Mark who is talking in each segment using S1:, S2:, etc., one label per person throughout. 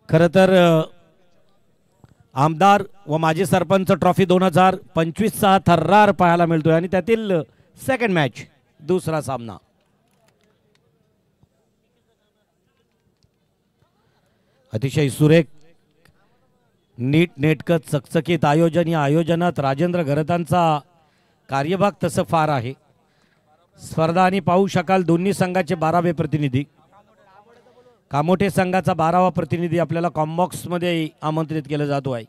S1: खरं तर आमदार व माजी सरपंच ट्रॉफी 2025चा थर्रार पाहायला मिळतोय आणि त्यातील सेकंड मॅच दुसरा सामना अतिशय सुरेख नीट नेटकं चकचकीत आयोजन. या आयोजनात राजेंद्र घरतांचा कार्यभाग तसं फार आहे. स्पर्धा आणि पाहू शकाल दोन्ही संघाचे 12वे प्रतिनिधी. कामोठे संघाचा 12वा प्रतिनिधी आपल्याला कॉम्बॉक्समध्ये आमंत्रित केलं जातो आहे.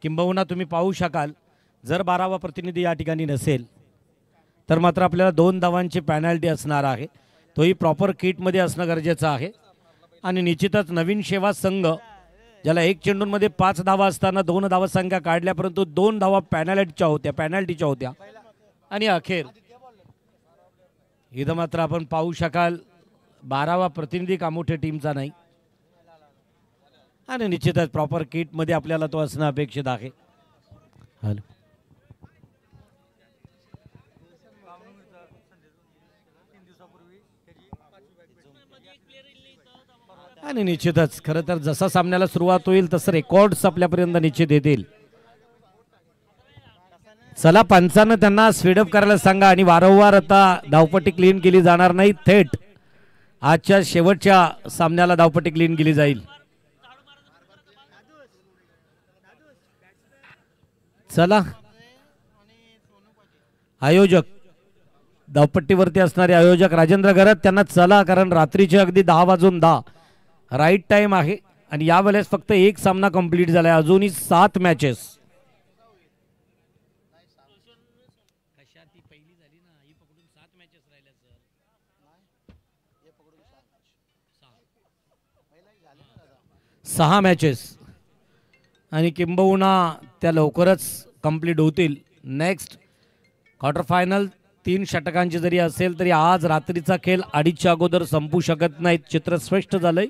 S1: किंबहुना तुम्ही पाहू शकाल जर 12वा प्रतिनिधी या ठिकाणी नसेल तर मात्र आपल्याला 2 धावांची पॅनल्टी असणार आहे. तोही प्रॉपर किटमध्ये असणं गरजेचं आहे. आणि निश्चितच नवीन सेवा संघ ज्याला 1 चेंडूंमध्ये 5 धावा असताना 2 धावसंख्या काढल्या परंतु 2 धावा पॅनल्टीच्या होत्या आणि अखेर इथं मात्र आपण पाहू शकाल 12वा प्रतिनिधी कामोठे टीमचा नाही आणि निश्चितच प्रॉपर किटमध्ये आपल्याला तो असणं अपेक्षित आहे. आणि निश्चितच खरं तर जसा सामन्याला सुरुवात होईल तसं रेकॉर्ड्स आपल्यापर्यंत निश्चित येतील. चला पंचानं त्यांना स्पीडअप करायला सांगा आणि वारंवार आता धावपट्टी क्लीन केली जाणार नाही. थेट आजच्या शेवटच्या सामन्याला धावपट्टी क्लीन केली जाईल. चला आयोजक धावपट्टीवरती असणारे आयोजक राजेंद्र घरत त्यांना चला कारण रात्रीचे अगदी 10 वाजून 10 राईट टाइम आहे आणि यावेळेस फक्त 1 सामना कंप्लीट झालाय. अजूनही 7 मॅचेस. सहा मॅचेस आणि किंबहुना त्या लवकरच कंप्लीट होतील. नेक्स्ट क्वार्टर फायनल 3 षटकांची जरी असेल तरी आज रात्रीचा खेळ 2:30च्या अगोदर संपू शकत नाहीत. चित्र स्पष्ट झालंय.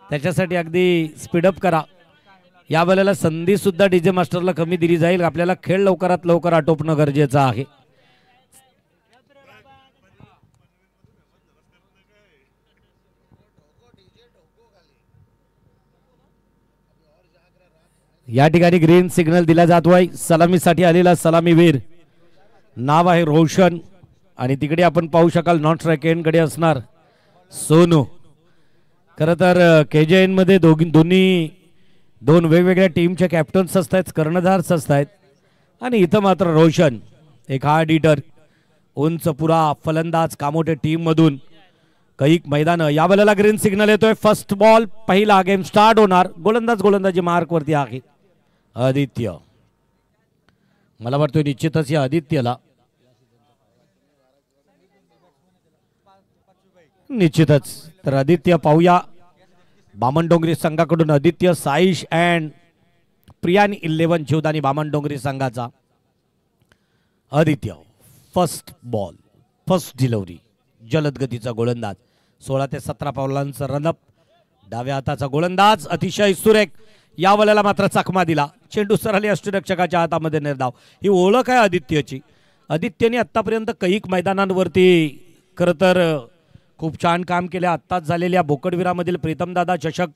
S1: त्याच्यासाठी अगदी स्पीडअप करा. या वेळेला संधी सुद्धा डीजे मास्टरला कमी दिली जाईल. आपल्याला खेळ लवकरात लवकर आटोपणं गरजेचं आहे. या ठिकाणी ग्रीन सिग्नल दिला जातो आहे. सलामीसाठी आलेला सलामीवीर नाव आहे रोशन आणि तिकडे आपण पाहू शकाल नॉन स्ट्राइक एंडकडे असणार सोनू. खरं तर KJN मध्ये दोन्ही 2 वेगवेगळ्या टीमचे कॅप्टन्स असतात, कर्णधार्स असतात आणि इथं मात्र रोशन एक हार्ड हिटर उंच पुरा फलंदाज कामोठे टीम मधून कैक मैदान. या वेळेला ग्रीन सिग्नल येतोय. फर्स्ट बॉल पहिला गेम स्टार्ट होणार. गोलंदाजी मार्क वरती आहे आदित्य. मला वाटतं निश्चितच या आदित्यला निश्चितच तर आदित्य पाहूया बामणडोंगरी संघाकडून आदित्य साईश अँड प्रियान 11 जीवदानी बामणडोंगरी संघाचा Aditya. First ball first delivery जलद गतीचा गोलंदाज 16 ते 17 पावलांचा रनअप. डाव्या हाताचा गोलंदाज अतिशय सुरेख. या वेळेला मात्र चकमा दिला. चेंडू सरळी अष्टरक्षकाच्या हातामध्ये निर्धाव. ही ओळख आहे आदित्यची. आदित्यने आतापर्यंत कैक मैदानांवरती खरं तर खूप छान काम केले. आत्ताच झालेल्या बोकडविरामधील प्रीतमदादा चषक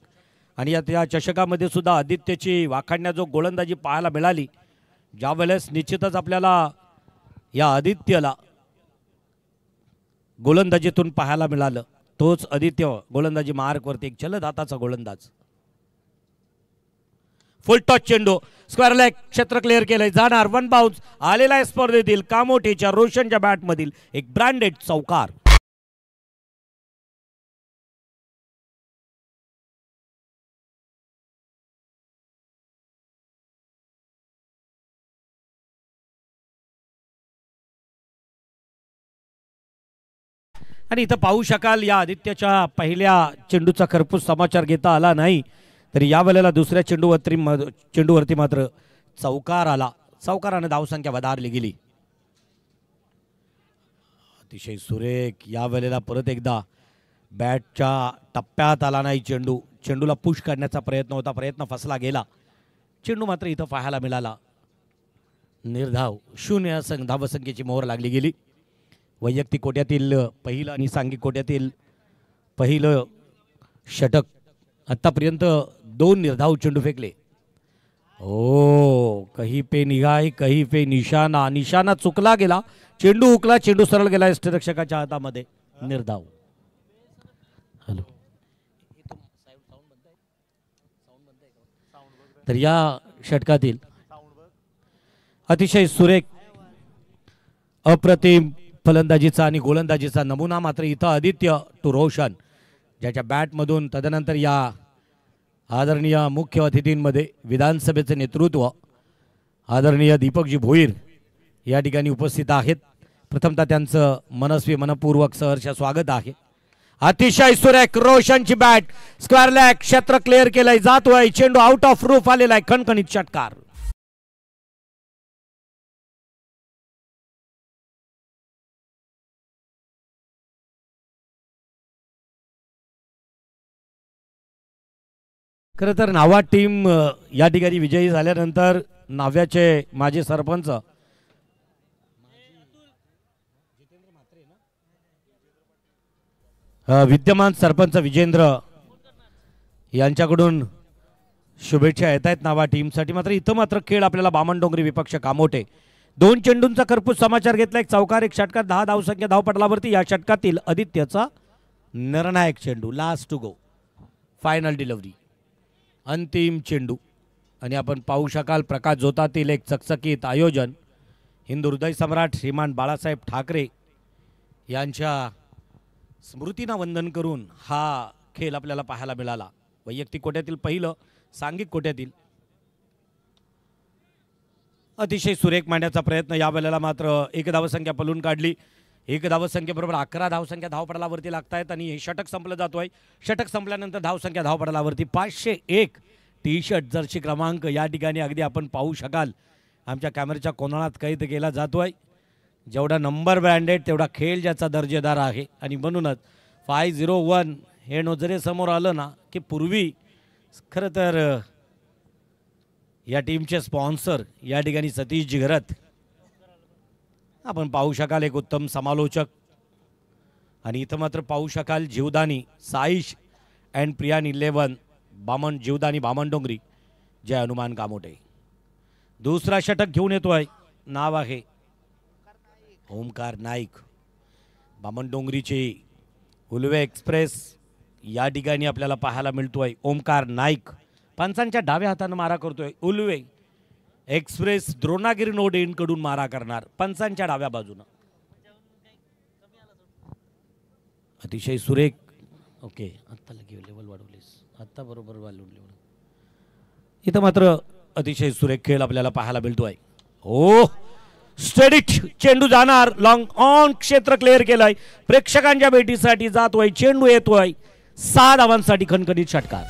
S1: आणि या चषकामध्ये सुद्धा आदित्यची वाखाणण्याजोग गोलंदाजी पाहायला मिळाली. ज्या वेळेस निश्चितच आपल्याला या आदित्यला गोलंदाजीतून पाहायला मिळालं तोच आदित्य गोलंदाजी मार्कवरती एक जलद हाताचा गोलंदाज. फुल टॉस चेंडू स्क्वेअर लेग क्षेत्र क्लिअर केलंय. जाणार 1 बाउन्स आलेला आहे स्पर्धेतील कामोठेच्या रोशनच्या बॅटमधील एक ब्रँडेड चौकार. आणि इथं पाहू शकाल या आदित्यच्या पहिल्या चेंडूचा खरपूस समाचार घेता आला नाही तरी या वेळेला दुसऱ्या चेंडूवरती मात्र चौकार आला. चौकाराने धावसंख्या वधारली गेली. अतिशय सुरेख. या वेळेला परत एकदा बॅटच्या टप्प्यात आला नाही चेंडू. चेंडूला पुश करण्याचा प्रयत्न होता. प्रयत्न फसला गेला. चेंडू मात्र इथं पाहायला मिळाला. निर्धाव 0 धावसंख्येची मोहर लागली गेली. वैयक्तिक कोट्यातील पहिलं आणि सांघिक कोट्यातील पहिलं षटक आतापर्यंत 2 निर्धाव चेंडू फेकले. ओ कहीं पे निगाह कहीं पे निशाणा. निशाणा चुकला गेला. चेंडू हुकला. चेंडू सरळ गेला यष्टिरक्षकाच्या हातामध्ये. निर्धाव. हॅलो. तर या षटकातील अतिशय सुरेख अप्रतिम फलंदाजीचा आणि गोलंदाजीचा नमुना मात्र इथं आदित्य टू रोशन ज्याच्या बॅटमधून तदनंतर या आदरणीय मुख्य अतिथींमध्ये विधानसभेचे नेतृत्व आदरणीय दीपकजी भोईर या ठिकाणी उपस्थित आहेत. प्रथमतः त्यांचं मनस्वी मनपूर्वक सहर्ष स्वागत आहे. अतिशय सुरेख रोशनची बॅट स्क्वेअर लेग क्षेत्र क्लिअर केलंय. जातोय चेंडू आउट ऑफ रूफ आलेला आहे. खणखणीत षटकार. खरं तर नावा टीम या ठिकाणी विजयी झाल्यानंतर नाव्याचे माजी सरपंच विद्यमान सरपंच विजेंद्र यांच्याकडून शुभेच्छा येत आहेत नावा टीमसाठी. मात्र इथं मात्र खेळ आपल्याला बामणडोंगरी विपक्ष कामोठे 2 चेंडूंचा कर्पूस समाचार घेतला. एक चौकार एक षटकार 10 धावसंख्या धावपटलावरती. या षटकातील आदित्यचा निर्णायक चेंडू last to go final delivery अंतिम चेंडू. आणि आपण पाहू शकाल प्रकाश जोतातील एक चकचकीत आयोजन हिंदू हृदय सम्राट श्रीमान बाळासाहेब ठाकरे यांच्या स्मृतींना वंदन करून हा खेळ आपल्याला पाहायला मिळाला. वैयक्तिक कोट्यातील पहिलं सांघिक कोट्यातील अतिशय सुरेख मांडण्याचा प्रयत्न. यावेळेला मात्र 1 धावसंख्या पलून काढली. 1 धावसंख्येबरोबर 11 धावसंख्या धावपटलावरती लागत आहेत आणि हे षटक संपलं जातोय. षटक संपल्यानंतर धावसंख्या धावपटलावरती 501 टी शर्ट जर्सी क्रमांक या ठिकाणी अगदी आपण पाहू शकाल आमच्या कॅमेऱ्याच्या कोनात कैद केला जातोय. जेवढा नंबर ब्रँडेड तेवढा खेळ ज्याचा दर्जेदार आहे. आणि म्हणूनच 501 हे नजरे समोर आलं ना की पूर्वी खरं तर या टीमचे स्पॉन्सर या ठिकाणी सतीश जिगरत आपण पाहू शकाल एक उत्तम समालोचक. आणि इथं मात्र पाहू शकाल जीवदानी साईश अँड प्रियान 11 बामण जीवदानी बामणडोंगरी जय हनुमान कामोटे. दुसरा षटक घेऊन येतोय. नाव आहे ओमकार नाईक. बामणडोंगरीचे उलवे एक्सप्रेस या ठिकाणी आपल्याला पाहायला मिळतोय. ओमकार नाईक पंचांच्या डाव्या हाताने मारा करतोय. उलवे एक्सप्रेस द्रोणागिरी नोडेन कडून मारा करणार पंचांच्या डाव्या बाजूनं. अतिशय सुरेख. ओके आत्ता लेवल वाढवलीस आत्ता बरोबर वाढवली. इथं मात्र अतिशय सुरेख खेळ आपल्याला पाहायला मिळतोय. ओ स्टेडी चेंडू जाणार लॉंग ऑन क्षेत्र क्लिअर केलंय. प्रेक्षकांच्या भेटीसाठी जातोय. चेंडू येतोय 6 धावांसाठी खणखणीत षटकार.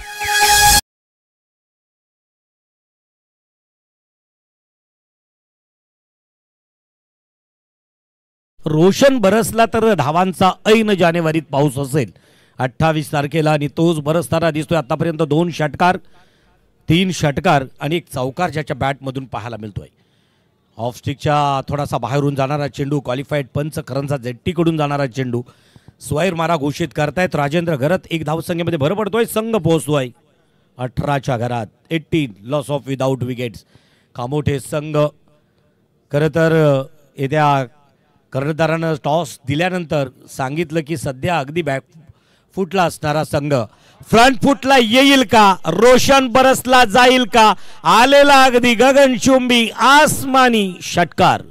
S1: रोशन बरसला तर धावांचा ऐन जानेवारीत पाऊस असेल 28 तारखेला आणि तोच बरसताना दिसतोय. आतापर्यंत 2 षटकार 3 षटकार आणि एक चौकार ज्याच्या बॅटमधून पाहायला मिळतोय. ऑफ स्टिकच्या थोडासा बाहेरून जाणारा चेंडू क्वालिफाईड पंच करंजा जेट्टीकडून जाणारा चेंडू स्वैर मारा घोषित करतायत राजेंद्र घरत. 1 धावसंख्येमध्ये भर पडतोय. संघ पोहोचतोय 18च्या घरात. 18 loss of without wickets. Kamothe संघ खरं तर येत्या कर्णधारानं टॉस दिल्यानंतर सांगितलं की सध्या अगदी बॅक फुटला असणारा संघ फ्रंट फुटला येईल का. रोशन बरसला जाईल का. आलेला अगदी गगनचुंबी आसमानी षटकार.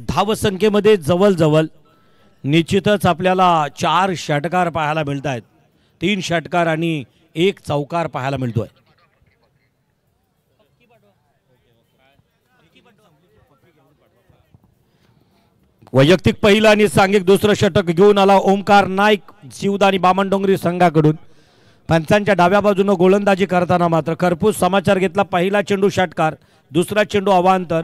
S1: धावसंख्येमध्ये जवळजवळ निश्चितच आपल्याला 4 षटकार पाहायला मिळत आहेत. 3 षटकार आणि 1 चौकार पाहायला मिळतोय. वैयक्तिक पहिलं आणि सांघिक दुसरं षटक घेऊन आला ओमकार नाईक जीवदानी बामणडोंगरी संघाकडून. पंचांच्या डाव्या बाजूने गोलंदाजी करताना मात्र कर्पूस समाचार घेतला. पहिला चेंडू षटकार, दुसरा चेंडू अवांतर.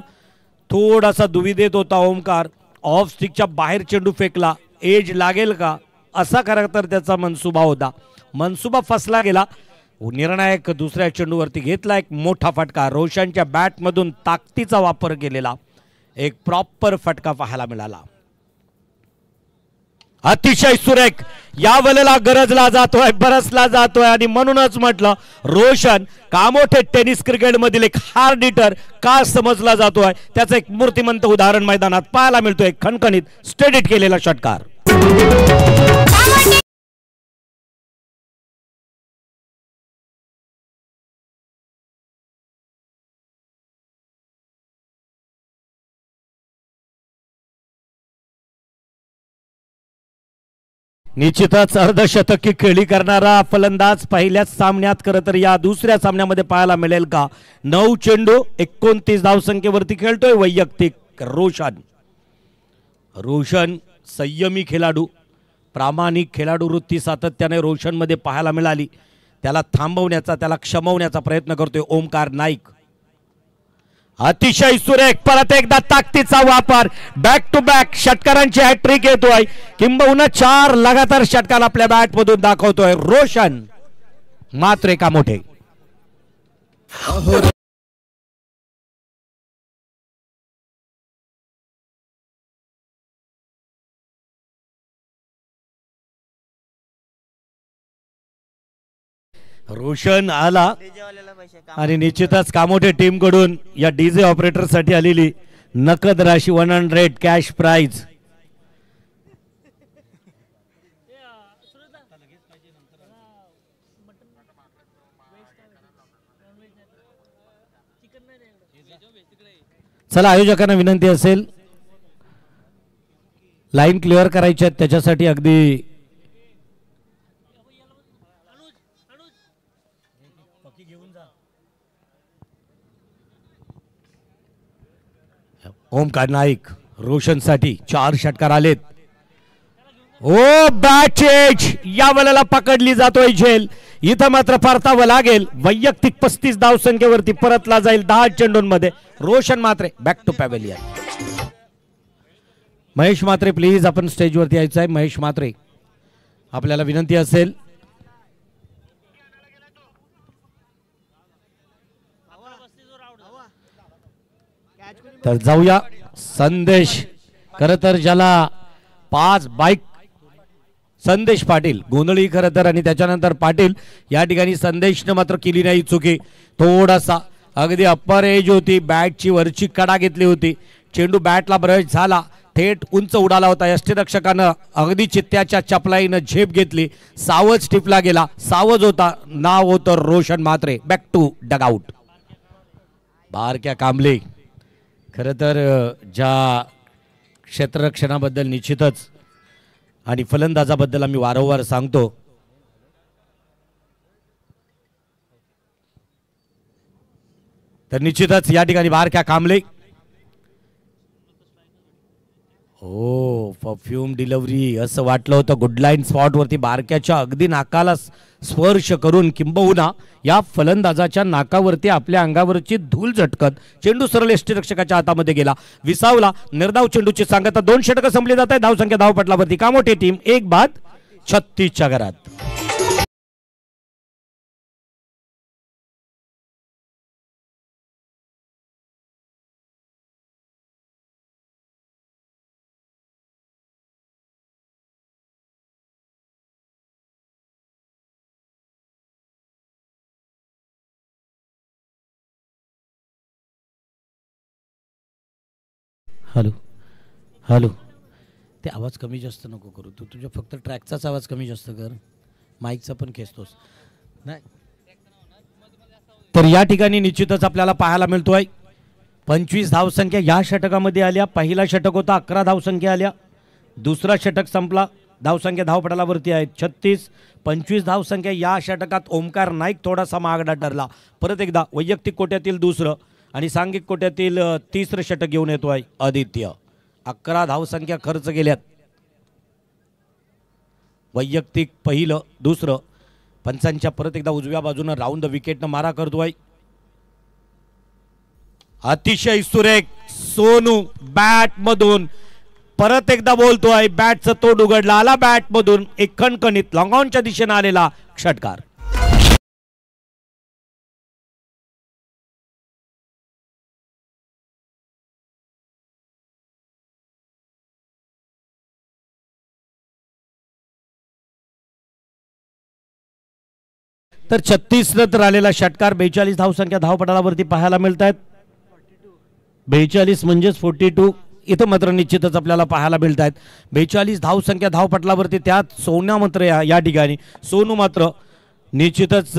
S1: थोडासा दुविधेत होता ओमकार. ऑफ स्टिकच्या बाहेर चेंडू फेकला. एज लागेल का असा खरं तर त्याचा मनसुबा होता. मनसुबा फसला गेला. निर्णायक दुसऱ्या चेंडूवरती घेतला एक मोठा फटका. रोशनच्या बॅटमधून ताकदीचा वापर केलेला एक प्रॉपर फटका पाहायला मिळाला. अतिशय सुरेख या वेळेला गरजला जातोय, बरसला जातोय आणि म्हणूनच म्हटलं रोशन कामोठे टेनिस क्रिकेट मधील एक हार्ड हिटर का समजला जातोय त्याचं एक मूर्तिमंत उदाहरण मैदानात पाहायला मिळतोय. खणखणीत स्टेडिट केलेला षटकार. निश्चितच अर्धशतकी खेळी करणारा फलंदाज पहिल्याच सामन्यात खरं तर या दुसऱ्या सामन्यामध्ये पाहायला मिळेल का. 9 चेंडू 29 धावसंख्येवरती खेळतोय वैयक्तिक रोशन. रोशन संयमी खेळाडू, प्रामाणिक खेळाडू वृत्ती सातत्याने रोशन मध्ये पाहायला मिळाली. त्याला थांबवण्याचा, त्याला क्षमवण्याचा प्रयत्न करतोय ओमकार नाईक. अतिशय सुरेख परत एकदा ताकदीचा वापर. बॅक टू बॅक षटकारांची हॅट्रिक येतोय. किंबहुना 4 लगातार षटकार आपल्या बॅट मधून दाखवतोय रोशन. मात्र एका मोठे रोशन आला आणि निश्चितच कामोठे टीम कडून या डीजे ऑपरेटर साठी आलेली नकद राशी 100 कॅश प्राइज. चला आयोजकांना विनंती असेल लाईन क्लिअर करायची आहे त्याच्यासाठी अगदी ओमकार नाईक रोशन साठी 4 षटकार आलेत. ओ बॅट चेंज या वेळेला पकडली जातोय झेल. इथं मात्र परतावं लागेल. वैयक्तिक 35 धावसंख्येवरती परतला जाईल 10 चेंडूंमध्ये. Roshan Matre back to pavilion. Mahesh Matre please आपण स्टेजवरती यायचं आहे. महेश मात्रे आपल्याला विनंती असेल. तर जाऊया संदेश. खरं तर ज्याला 5 बाईक संदेश पाटील गोंधळी खरं तर आणि त्याच्यानंतर पाटील या ठिकाणी संदेशने मात्र केली नाही चुकी. थोडासा अगदी अप्पर एज होती. बॅटची वरची कडा घेतली होती. चेंडू बॅटला ब्रश झाला. थेट उंच उडाला होता. यष्टीरक्षकानं अगदी चित्त्याच्या चपलाईनं झेप घेतली. सावज टिपला गेला. सावज होता. नाव होतं Roshan Matre. Back to dugout. Barkya Kamble खरं तर ज्या क्षेत्ररक्षणाबद्दल निश्चितच आणि फलंदाजाबद्दल आम्ही वारंवार सांगतो. तर निश्चितच या ठिकाणी बारक्या कांबळे. हो परफ्यूम डिलिव्हरी असं वाटलं होतं. गुड लाईन स्पॉट वरती बारक्याच्या अगदी नाकाला स्पर्श करून किंबहुना या फलंदाजाच्या नाकावरती आपल्या अंगावरची धूल झटकत चेंडू सरळ यष्टीरक्षकाच्या हातामध्ये गेला. विसावला. निर्धाव चेंडूची सांगता 2 षटकं संपली जात आहे. धावसंख्या धावपटलावरती कामोठे टीम 1 बाद 36च्या घरात. हॅलो हॅलो ते आवाज कमी जास्त नको करू. तू तुझ्या फक्त ट्रॅकचाच आवाज कमी जास्त कर. माईकचा पण खेचतोस नाही. तर या ठिकाणी निश्चितच आपल्याला पाहायला मिळतोय 25 धावसंख्या या षटकामध्ये आल्या. पहिला षटक होता 11 धावसंख्या आल्या. दुसरा षटक संपला. धावसंख्या धावपटलावरती आहेत 36. 25 धावसंख्या या षटकात ओमकार नाईक थोडासा महागडा ठरला. परत एकदा वैयक्तिक कोट्यातील दुसरं आणि सांघिक कोट्यातील 3रं षटक घेऊन येतोय आदित्य. 11 धावसंख्या खर्च केल्यात. वैयक्तिक पहिलं दुसरं. पंचांच्या परत एकदा उजव्या बाजूनं राऊंड द विकेटनं मारा करतोय. अतिशय सुरेख सोनू बॅट मधून परत एकदा बोलतोय, बॅटचं तोंड उघडला, आला बॅट मधून एक खणखणीत लॉंग ऑनच्या दिशेने आलेला षटकार. तर 36 नंतर आलेला षटकार. 42 धावसंख्या धावपटालावरती पाहायला मिळत आहेत. 42 म्हणजेच 42 इथं मात्र निश्चितच आपल्याला पाहायला मिळत आहेत. 42 धावसंख्या धावपटलावरती. त्यात सोन्या मात्र या ठिकाणी सोनू मात्र निश्चितच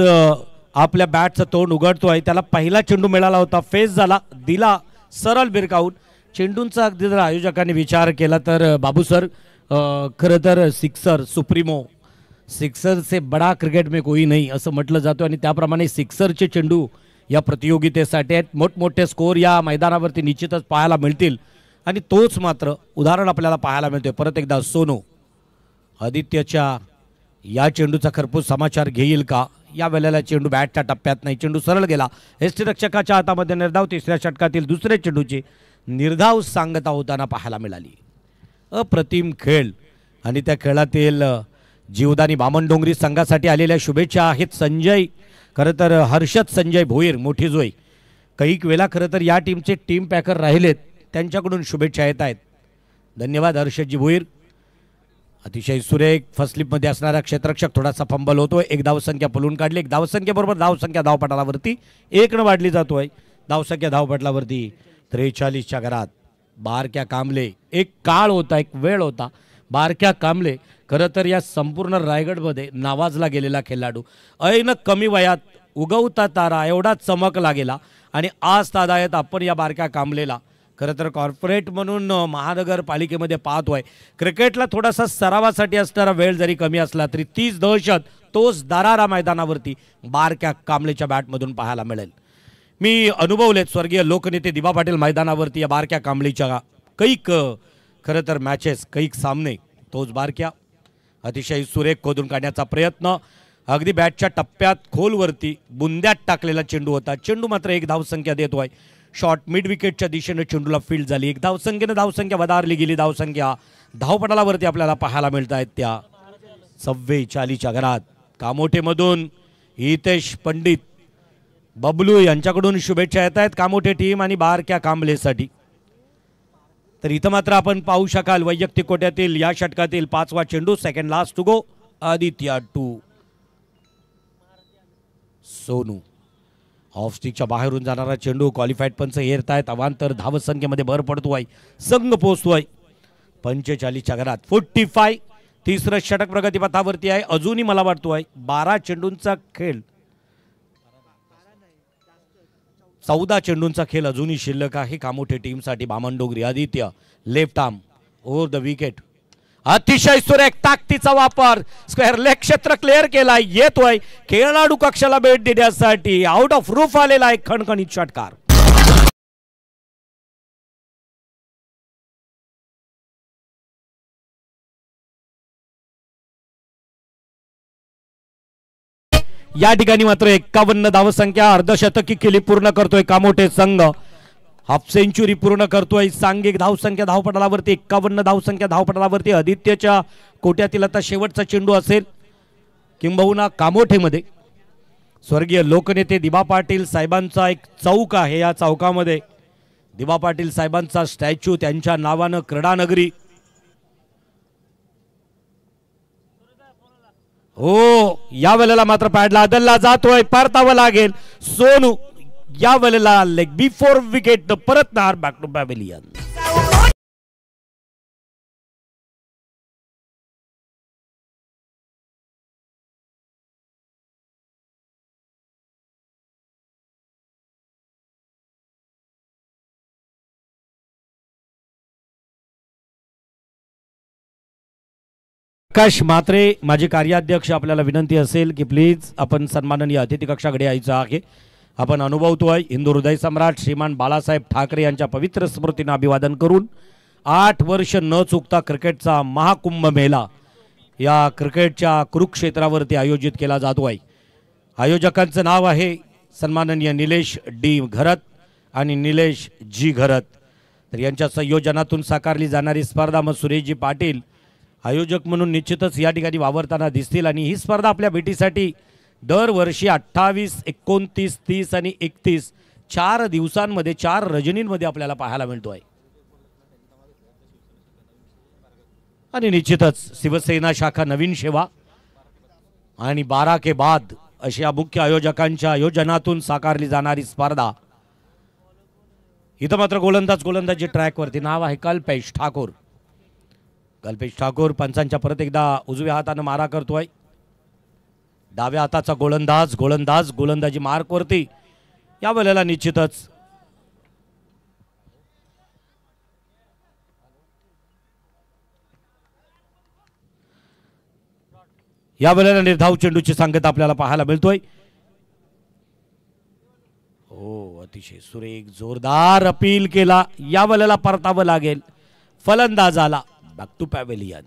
S1: आपल्या बॅटचं तोंड उघडतोय. त्याला पहिला चेंडू मिळाला होता, फेस झाला, दिला सरळ बिरकावून. चेंडूंचा अगदी जर आयोजकांनी विचार केला तर बाबू सर खरं तर सिक्सर सुप्रीमो, सिक्सर से बड़ा क्रिकेट में कोई नहीं असं म्हटलं जातं आणि त्याप्रमाणे सिक्सरचे चेंडू या प्रतियोगितेसाठी आहेत. मोठमोठे स्कोर या मैदानावरती निश्चितच पाहायला मिळतील आणि तोच मात्र उदाहरण आपल्याला पाहायला मिळतोय. परत एकदा सोनू आदित्यच्या या चेंडूचा खरपूस समाचार घेईल का? या वेळेला चेंडू बॅटच्या टप्प्यात नाही, चेंडू सरळ गेला. यष्टीरक्षकाच्या हातामध्ये निर्धाव. तिसऱ्या षटकातील दुसऱ्या चेंडूची निर्धाव सांगता होताना पाहायला मिळाली. अप्रतिम खेळ आणि त्या खेळातील जीवदानी बामणडोंगरी संघासाठी आलेल्या शुभेच्छा आहेत. संजय खरं तर हर्षद संजय भोईर मोठी जोई कैक वेळा खरं तर या टीमचे टीम पॅकर राहिलेत, त्यांच्याकडून शुभेच्छा येत आहेत. धन्यवाद हर्षदजी भोईर. अतिशय सुरेख फसलीपमध्ये असणारा क्षेत्ररक्षक थोडासा फंबल होतोय. एक धावसंख्या पलून काढली. एक धावसंख्येबरोबर धावसंख्या धावपटालावरती 1 वाढली जातोय. धावसंख्या धावपटलावरती 43च्या घरात. बारक्या कांबळे एक काळ होता, एक वेळ होता. बारक्या कांबळे खरं तर या संपूर्ण रायगडमध्ये नावाजला गेलेला खेळाडू. ऐन कमी वयात उगवता तारा एवढा चमकला गेला आणि आज तादायत आपण या बारक्या कांबळेला खरं तर कॉर्पोरेट म्हणून महानगरपालिकेमध्ये पाहतोय. क्रिकेटला थोडासा सरावासाठी असणारा वेळ जरी कमी असला तरी तीच दहशत तोच दरारा मैदानावरती बारक्या कांबळेच्या बॅटमधून पाहायला मिळेल. मी अनुभवलेत स्वर्गीय लोकनेते दिबा पाटील मैदानावरती या बारक्या कांबळेच्या कैक खरं तर मॅचेस, कैक सामने. तोच बारक्या अतिशय सुरेख खोदून काढण्याचा प्रयत्न. अगदी बॅटच्या टप्प्यात खोलवरती बुंद्यात टाकलेला चेंडू होता. चेंडू मात्र 1 धावसंख्या देतोय. शॉर्ट मिड विकेटच्या दिशेने चेंडूला फील्ड झाली. 1 धावसंख्येने धावसंख्या वधारली गेली. धावसंख्या धावपटालावरती आपल्याला पाहायला मिळत आहेत त्या 44च्या घरात. कामोठेमधून हितेश पंडित बबलू यांच्याकडून शुभेच्छा येत आहेत कामोठे टीम आणि बारक्या कांबळेसाठी. तर इथं मात्र आपण पाहू शकाल वैयक्तिक कोट्यातील या षटकातील 5वा चेंडू. Second last to go. Aditya 2. Sonu off स्टिकच्या बाहेरून जाणारा चेंडू. क्वालिफाईड पंच हेरतायत. अवांतर धावसंख्येमध्ये भर पडतोय. संघ पोहोचतोय 45च्या घरात. 45. तिसरं षटक प्रगतीपथावरती आहे. अजूनही मला वाटतोय 12 चेंडूंचा खेळ, 14 चेंडूंचा खेळ अजूनही शिल्लक आहे कामोठे टीमसाठी. Bamandongri Aditya left arm over the wicket. अतिशय सुरेख ताकदीचा वापर. स्क्वेअर लेग क्षेत्र क्लिअर केला. येतोय खेळाडू कक्षाला भेट देण्यासाठी. आउट ऑफ रूफ आलेला एक खणखणीत षटकार. या ठिकाणी मात्र 51 धावसंख्या. अर्धशतकी केली पूर्ण करतोय कामोठे संघ. हाफ सेंचुरी पूर्ण करतोय. सांघिक धावसंख्या धावपटालावरती 51 धावसंख्या धावपटालावरती. आदित्यच्या कोट्यातील आता शेवटचा चेंडू असेल किंबहुना कामोठेमध्ये. स्वर्गीय लोकनेते दिबा पाटील साहेबांचा एक चौक आहे. या चौकामध्ये दिबा पाटील साहेबांचा स्टॅच्यू, त्यांच्या नावानं क्रीडानगरी. हो या वेळेला मात्र पॅडला आदलला जातोय. परतावं लागेल. सोनू या वेळेला लेग बिफोर विकेट परतणार back to pavilion. Akash Mhatre माझे कार्याध्यक्ष, आपल्याला विनंती असेल की प्लीज आपण सन्माननीय अतिथी कक्षाकडे यायचं आहे. आपण अनुभवतोय हिंदू हृदय सम्राट श्रीमान बाळासाहेब ठाकरे यांच्या पवित्र स्मृतींना अभिवादन करून 8 वर्ष न चुकता क्रिकेटचा महाकुंभ मेळा या क्रिकेटच्या कुरुक्षेत्रावरती आयोजित केला जातोय. आयोजकांचं नाव आहे सन्माननीय निलेश डी घरत आणि निलेश जी घरत. तर यांच्या संयोजनातून साकारली जाणारी स्पर्धा मग सुरेशजी पाटील आयोजक म्हणून निश्चितच या ठिकाणी वावरताना दिसतील आणि ही स्पर्धा आपल्या भेटीसाठी दरवर्षी 28, 29, 30 आणि 31 4 दिवसांमध्ये 4 रजनींमध्ये आपल्याला पाहायला मिळतोय आणि निश्चितच शिवसेना शाखा नवीन सेवा आणि 12 के बाद अशा मुख्य आयोजकांच्या आयोजनातून साकारली जाणारी स्पर्धा इथं मात्र गोलंदाजी ट्रॅकवरती नाव आहे कल्पेश ठाकूर. कल्पेश ठाकूर पंचांच्या परत एकदा उजव्या हाताने मारा करतोय. डाव्या हाताचा गोलंदाजी मार्कवरती या वेळेला निश्चितच या वेळेला निर्धाव चेंडूची सांगता आपल्याला पाहायला मिळतोय. हो अतिशय सुरेख जोरदार अपील केला. या वेळेला परतावं लागेल फलंदाजाला. Back to pavilion.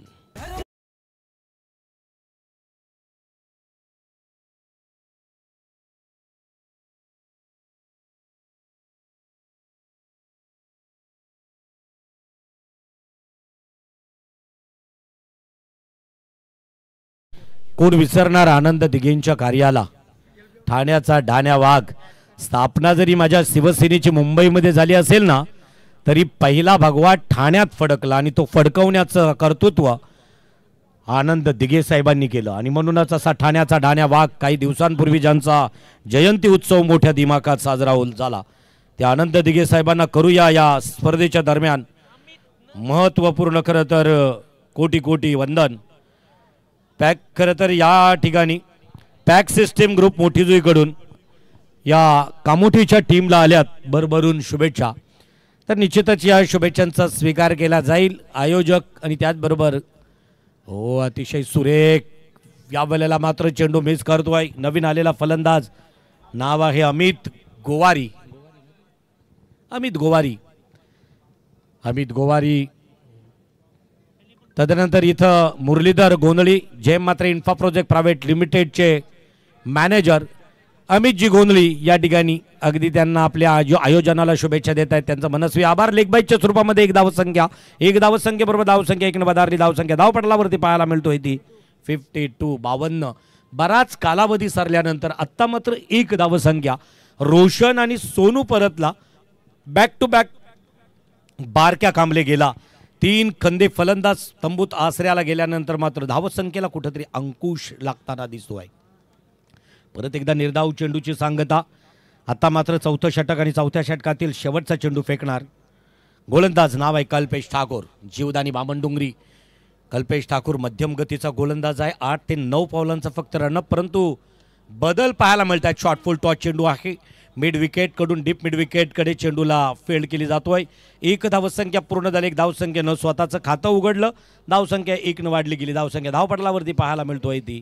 S1: कोण विसरणार आनंद दिघेंच्या कार्याला. ठाण्याचा ढाण्या वाघ स्थापना जरी माझ्या शिवसेनेची मुंबईमध्ये झाली असेल ना तरी पहिला भगवा ठाण्यात फडकला आणि तो फडकवण्याचं कर्तृत्व आनंद दिघे साहेबांनी केलं आणि म्हणूनच असा ठाण्याचा ढाण्या वाघ काही दिवसांपूर्वी ज्यांचा जयंती उत्सव मोठ्या दिमाखात साजरा झाला त्या आनंद दिघे साहेबांना करूया या स्पर्धेच्या दरम्यान महत्त्वपूर्ण खरं तर कोटी कोटी वंदन. पॅक खरं तर या ठिकाणी पॅक सिस्टीम ग्रुप मोठीजुईकडून या कामोठीच्या टीमला आल्यात भरभरून शुभेच्छा. तर निश्चितच या शुभेच्छांचा स्वीकार केला जाईल. आयोजक आणि त्याचबरोबर हो अतिशय सुरेख या वेळेला मात्र चेंडू मिस करतोय. नवीन आलेला फलंदाज नाव आहे अमित गोवारी. तदनंतर इथं मुरलीधर गोंधळी जे मात्र इन्फा प्रोजेक्ट प्रायव्हेट लिमिटेडचे मॅनेजर अमितजी गोंधळी या ठिकाणी अगदी त्यांना आपल्या आयोजनाला शुभेच्छा देत आहेत. त्यांचं मनस्वी आभार. लेगबाईच्या स्वरूपामध्ये एक धावसंख्या बरोबर धावसंख्या 1 बदारली धावसंख्या धावपटलावरती पाहायला मिळतोय ती 52. बराच कालावधी सरल्यानंतर आत्ता मात्र एक धावसंख्या रोशन आणि सोनू परतला. बॅक टू बॅक बारक्या कांबले गेला. 3 खंदे फलंदाज तंबूत आसऱ्याला गेल्यानंतर मात्र धावसंख्येला कुठेतरी अंकुश लागताना दिसतोय. परत एकदा निर्धाव चेंडूची सांगता. आता मात्र 4थं षटक आणि 4थ्या षटकातील शेवटचा चेंडू फेकणार गोलंदाज नाव आहे कल्पेश ठाकूर. जीवदानी बामणडोंगरी. कल्पेश ठाकूर मध्यम गतीचा गोलंदाज आहे. 8 ते 9 पावलांचा फक्त रनअप परंतु बदल पाहायला मिळतात. शॉर्ट फुल टॉस चेंडू आहे. मिड विकेट कडून डीप मिड विकेट कडे चेंडूला फील्ड केली जातोय. 1 धावसंख्या पूर्ण झाली. 1 धावसंख्येनं स्वतःचं खातं उघडलं. धावसंख्या 1 न वाढली गेली. धावसंख्या धावपटलावरती पाहायला मिळतोय ती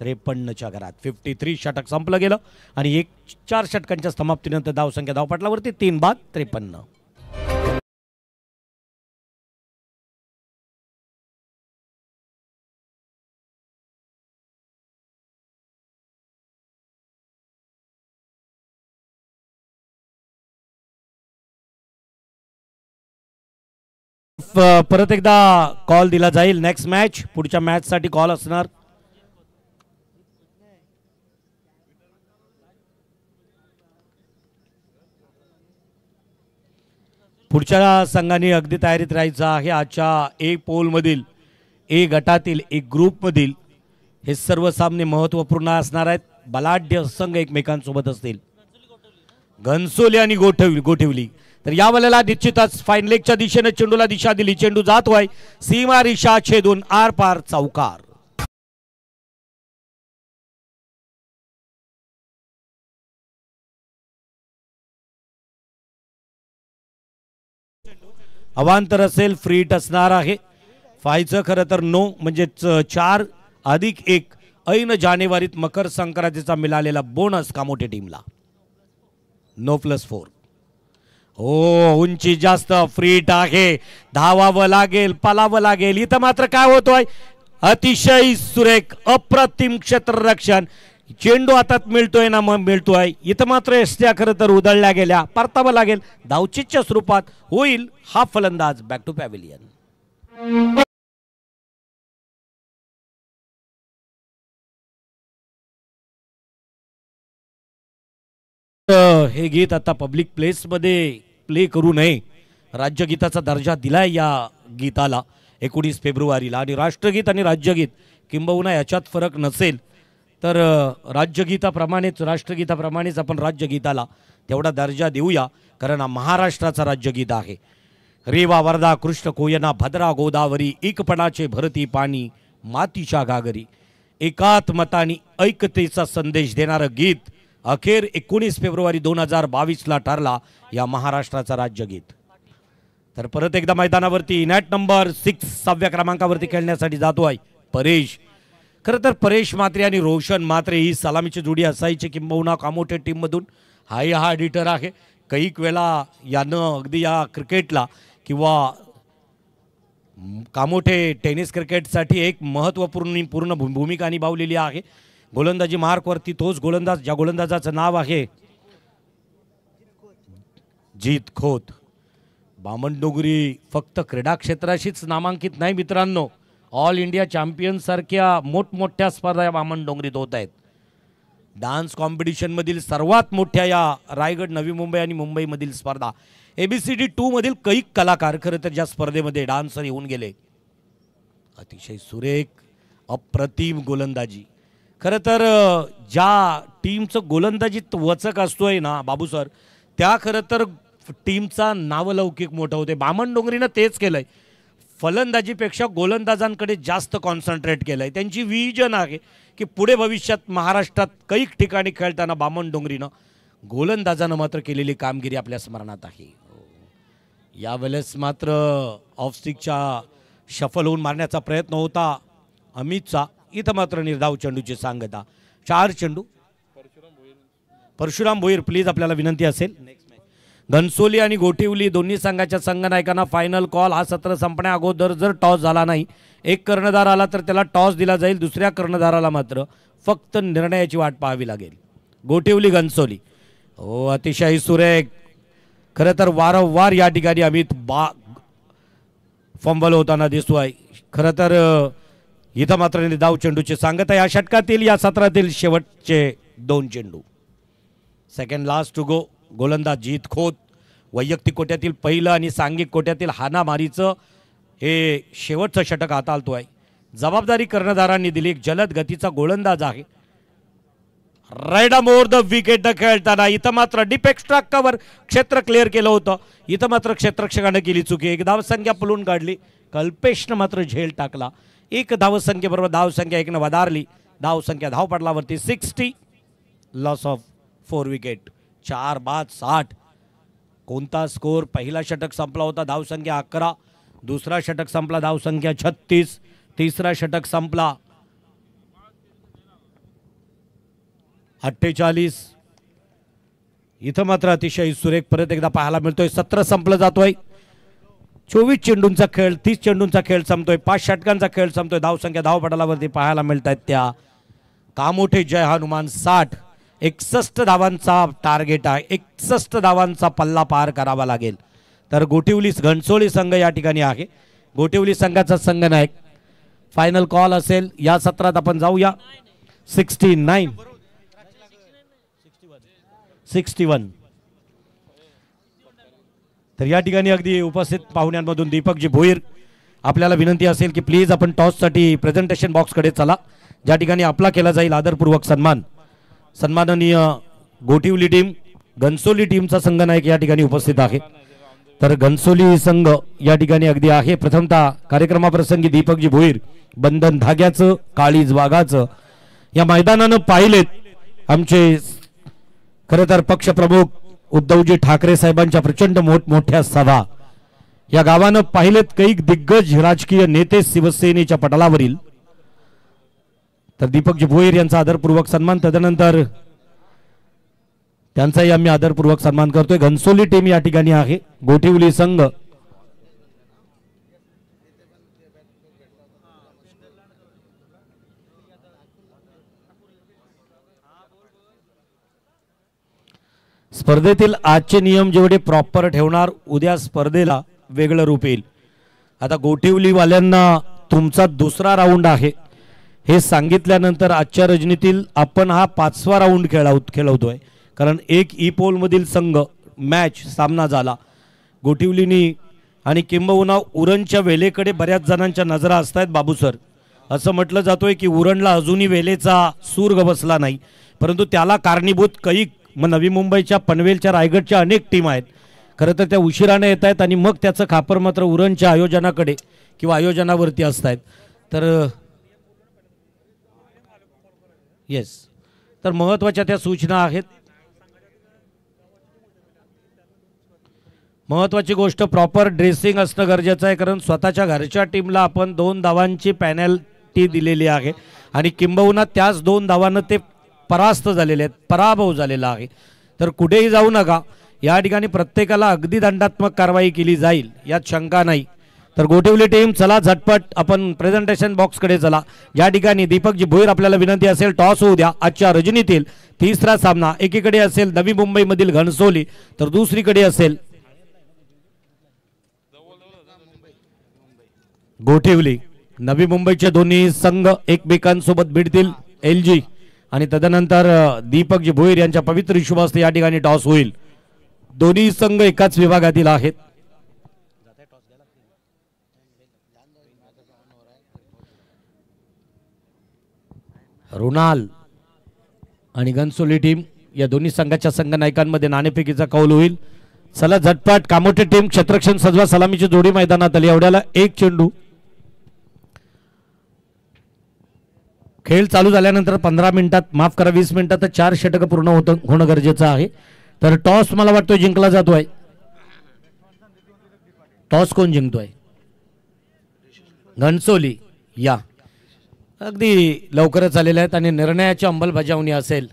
S1: 53च्या घरात. 53 षटक संपलं गेलं आणि 4 षटकांच्या समाप्तीनंतर धावसंख्या धावपटलावरती 3 बाद 53. परत एकदा कॉल दिला जाईल. नेक्स्ट मॅच पुढच्या मॅच साठी कॉल असणार. पुढच्या संघाने अगदी तयारीत राहायचं आहे. आजच्या ए पोल मधील ए गटातील एक ग्रुप मधील हे सर्व सामने महत्त्वपूर्ण असणार आहेत. बलाढ्य संघ एकमेकांसोबत असतील. घनसोली आणि गोठिवली. तर या वेळेला निश्चितच फाईन लेगच्या दिशेने चेंडूला दिशा दिली. चेंडू जातोय सीमा रेषा छेदून आर पार चौकार. अवांतर असेल फ्री हिट असणार आहे. फायचं खरं तर नो म्हणजे 4+1 ऐन जानेवारीत मकर संक्रांतीचा मिळालेला बोनस कामोठे टीमला. नो +4. हो उंची जास्त फ्री हिट आहे. धावावं लागेल पलावं लागेल. इथं मात्र काय होतोय अतिशय सुरेख अप्रतिम क्षेत्ररक्षण. चेंडू हातात मिळतोय ना मग मिळतोय, इथं मात्र एसट्या खरं तर उधळल्या गेल्या, परतावं लागेल धावचीच्या स्वरूपात होईल हा फलंदाज बॅक टू पॅव्हिलियन. हे गीत आता पब्लिक प्लेस मध्ये प्ले करू नये, राज्यगीताचा दर्जा दिलाय या गीताला 19 फेब्रुवारीला, आणि राष्ट्रगीत आणि राज्यगीत किंबहुना याच्यात फरक नसेल तर राज्यगीताप्रमाणेच राष्ट्रगीताप्रमाणेच आपण राज्यगीताला तेवढा दर्जा देऊया, कारण हा महाराष्ट्राचा राज्यगीत आहे. रेवा वर्धा कृष्ण कोयना भद्रा गोदावरी एकपणाचे भरती पाणी मातीच्या घागरी, एकात्मतानी ऐकतेचा संदेश देणारं गीत अखेर 19 फेब्रुवारी 2022ला ठरला या महाराष्ट्राचा राज्यगीत. तर परत एकदा मैदानावरती नॅट नंबर 6 6व्या क्रमांकावरती खेळण्यासाठी जातोय परेश. खरं तर परेश म्हात्रे आणि रोशन म्हात्रे ही सलामीची जोडी असायची, किंबहुना कामोठे टीममधून हाही हा एडिटर आहे. कैक वेळा यानं अगदी या क्रिकेटला किंवा कामोठे टेनिस क्रिकेटसाठी एक महत्त्वपूर्ण भूमिका निभावलेली आहे. गोलंदाजी मार्कवरती तोच गोलंदाज, ज्या गोलंदाजाचं नाव आहे जीत खोत. बामणडोंगरी फक्त क्रीडा क्षेत्राशीच नामांकित नाही मित्रांनो, ऑल इंडिया चॅम्पियन सारख्या मोठमोठ्या स्पर्धा या बामणडोंगरीत होत आहेत. डान्स कॉम्पिटिशनमधील सर्वात मोठ्या या रायगड, नवी मुंबई आणि मुंबईमधील स्पर्धा ABCD 2 मधील कैक कलाकार खरं तर ज्या स्पर्धेमध्ये डान्सर येऊन गेले. अतिशय सुरेख अप्रतिम गोलंदाजी. खरं तर ज्या टीमचं गोलंदाजीत वचक असतोय ना बाबू सर, त्या खरं तर टीमचा नावलौकिक मोठं होते. बामणडोंगरीनं तेच केलंय, फलंदाजीपेक्षा गोलंदाजांकडे जास्त कॉन्सन्ट्रेट केलंय. त्यांची विजन आहे की पुढे भविष्यात महाराष्ट्रात कैक ठिकाणी खेळताना बामणडोंगरीनं गोलंदाजानं मात्र केलेली कामगिरी आपल्या स्मरणात आहे. यावेळेस मात्र ऑफस्टिकच्या शफल होऊन मारण्याचा प्रयत्न होता अमितचा, इथं मात्र निर्धाव चेंडूची सांगता. 4 चेंडू. परशुराम भोईर प्लीज आपल्याला विनंती असेल. घनसोली आणि गोठिवली दोन्ही संघाच्या संघनायकांना फायनल कॉल. हा सत्र संपण्या अगोदर जर टॉस झाला नाही, एक कर्णधार आला तर त्याला टॉस दिला जाईल, दुसऱ्या कर्णधाराला मात्र फक्त निर्णयाची वाट पाहावी लागेल. गोठिवली घनसोली. हो अतिशय सुरेख. खरं तर वारंवार या ठिकाणी अमित फंबल होताना दिसतोय. खरं तर इथं मात्र धाव चेंडूची सांगत आहे. या षटकातील या सत्रातील शेवटचे 2 चेंडू. Second last to go. गोलंदाज जीत खोत. वैयक्तिक कोट्यातील पहिलं आणि सांघिक कोट्यातील हानामारीचं हे शेवटचं षटक हाताळतोय. जबाबदारी कर्णधारांनी दिली. एक जलद गतीचा गोलंदाज आहे. राईड मोर द विकेट खेळताना इथं मात्र डीप एक्स्ट्रा कव्हर क्षेत्र क्लिअर केलं होतं. इथं मात्र क्षेत्ररक्षकानं केली चुकी. एक धावसंख्या पळून काढली. कल्पेशनं मात्र झेल टाकला. एक धावसंख्येबरोबर धावसंख्या 1 वधारली. धावसंख्या धावपटलावरती 60. Loss of 4 wicket. 4 बाद 60. कोणता स्कोर. पहिला षटक संपला होता धावसंख्या 11. दुसरा षटक संपला धावसंख्या 36. तिसरा षटक संपला 48. इथं मात्र अतिशय सुरेख परत एकदा पाहायला मिळतोय. सत्र संपलं जातोय. 24 चेंडूंचा खेळ, 30 चेंडूंचा खेळ संपतोय. 5 षटकांचा खेळ संपतोय. धावसंख्या धावपटलावरती पाहायला मिळत आहेत त्या कामोठे जय हनुमान 60. 61 धावांचा टार्गेट आहे. 61 धावांचा पल्ला पार करावा लागेल. तर गोठिवली घनसोली संघ या ठिकाणी आहे. गोठिवली संघाचा संघनायक. फायनल कॉल असेल या सत्रात. आपण जाऊया 69 61. तर या ठिकाणी अगदी उपस्थित पाहुण्यांमधून दीपकजी भोईर आपल्याला विनंती असेल की प्लीज आपण टॉससाठी प्रेझेंटेशन बॉक्सकडे चला, ज्या ठिकाणी आपला केला जाईल आदरपूर्वक सन्मान. सन्माननीय गोठिवली टीम, घनसोली टीमचा संघनायक या ठिकाणी उपस्थित आहे. तर घनसोली संघ या ठिकाणी अगदी आहे. प्रथमतः कार्यक्रमाप्रसंगी दीपकजी भोईर बंधन धाग्याचं काळीज वाघाचं या मैदानानं पाहिलेत आमचे खरं तर पक्षप्रमुख उद्धवजी ठाकरे साहेबांच्या प्रचंड मोठमोठ्या सभा या गावानं पाहिलेत. कैक दिग्गज राजकीय नेते शिवसेनेच्या पटलावरील. तर दीपकजी भोईर यांचा आदरपूर्वक सन्मान. तदनंतर त्यांचाही आम्ही आदरपूर्वक सन्मान करतोय. घनसोली टीम या ठिकाणी आहे. गोठिवली संघ स्पर्धेतील आजचे नियम जेवढे प्रॉपर ठेवणार उद्या स्पर्धेला वेगळं रूप येईल. आता गोठिवलीवाल्यांना तुमचा दुसरा राऊंड आहे हे सांगितल्यानंतर आजच्या रजनीतील आपण हा 5वा राऊंड खेळवतोय. कारण एक ई पोलमधील संघ मॅच सामना झाला. गोठिवलीनी आणि किंबहुना उरणच्या वेलेकडे बऱ्याच जणांच्या नजरा असतात. बाबू सर, असं म्हटलं जातोय की उरणला अजूनही वेलेचा सूर बसला नाही, परंतु त्याला कारणीभूत काही नवी मुंबईच्या, पनवेलच्या, रायगडच्या अनेक टीम आहेत. खरं तर त्या उशिराने येत आहेत आणि मग त्याचं खापर मात्र उरणच्या आयोजनाकडे किंवा आयोजनावरती असत आहेत. तर येस, तर महत्त्वाच्या त्या सूचना आहेत. महत्त्वाची गोष्ट प्रॉपर ड्रेसिंग असणं गरजेचं आहे. कारण स्वतःच्या घरच्या टीमला आपण 2 धावांची पॅनल्टी दिलेली आहे आणि किंबहुना त्याच 2 धावांना ते परास्त झालेले आहेत, पराभव झालेला आहे. तर कुठेही जाऊ नका, या ठिकाणी प्रत्येकाला अगदी दंडात्मक कारवाई केली जाईल यात शंका नाही. तर गोठिवली टीम चला झटपट आपण प्रेझेंटेशन बॉक्सकडे चला. या ठिकाणी दीपकजी भोईर आपल्याला विनंती असेल टॉस होऊ द्या. आजच्या रजनीतील तिसरा सामना एकीकडे असेल नवी मुंबईमधील घणसोली तर दुसरीकडे असेल गोठिवली. नवी मुंबईचे दोन्ही संघ एकमेकांसोबत भिडतील LG आणि तदनंतर दीपकजी भोईर यांच्या पवित्र शुभास्ते या ठिकाणी टॉस होईल. दोन्ही संघ एकाच विभागातील आहेत. रुणाल आणि घनसोली टीम या दोन्ही संघाच्या संघनायकांमध्ये नाणेफेकीचा कौल होईल. चला झटपट कामोटे टीम क्षेत्ररक्षण सजवा सलामीची जोडी मैदानात आली. एवढ्याला एक चेंडू. खेळ चालू झाल्यानंतर 15 मिनिटात, माफ करा 20 मिनिटात 4 षटक पूर्ण होणं गरजेचं आहे. तर टॉस मला वाटतं जिंकला जातोय. टॉस कोण जिंकतोय? घनसोली. या अगदी लवकरच आलेले आहेत आणि निर्णयाची अंमलबजावणी असेल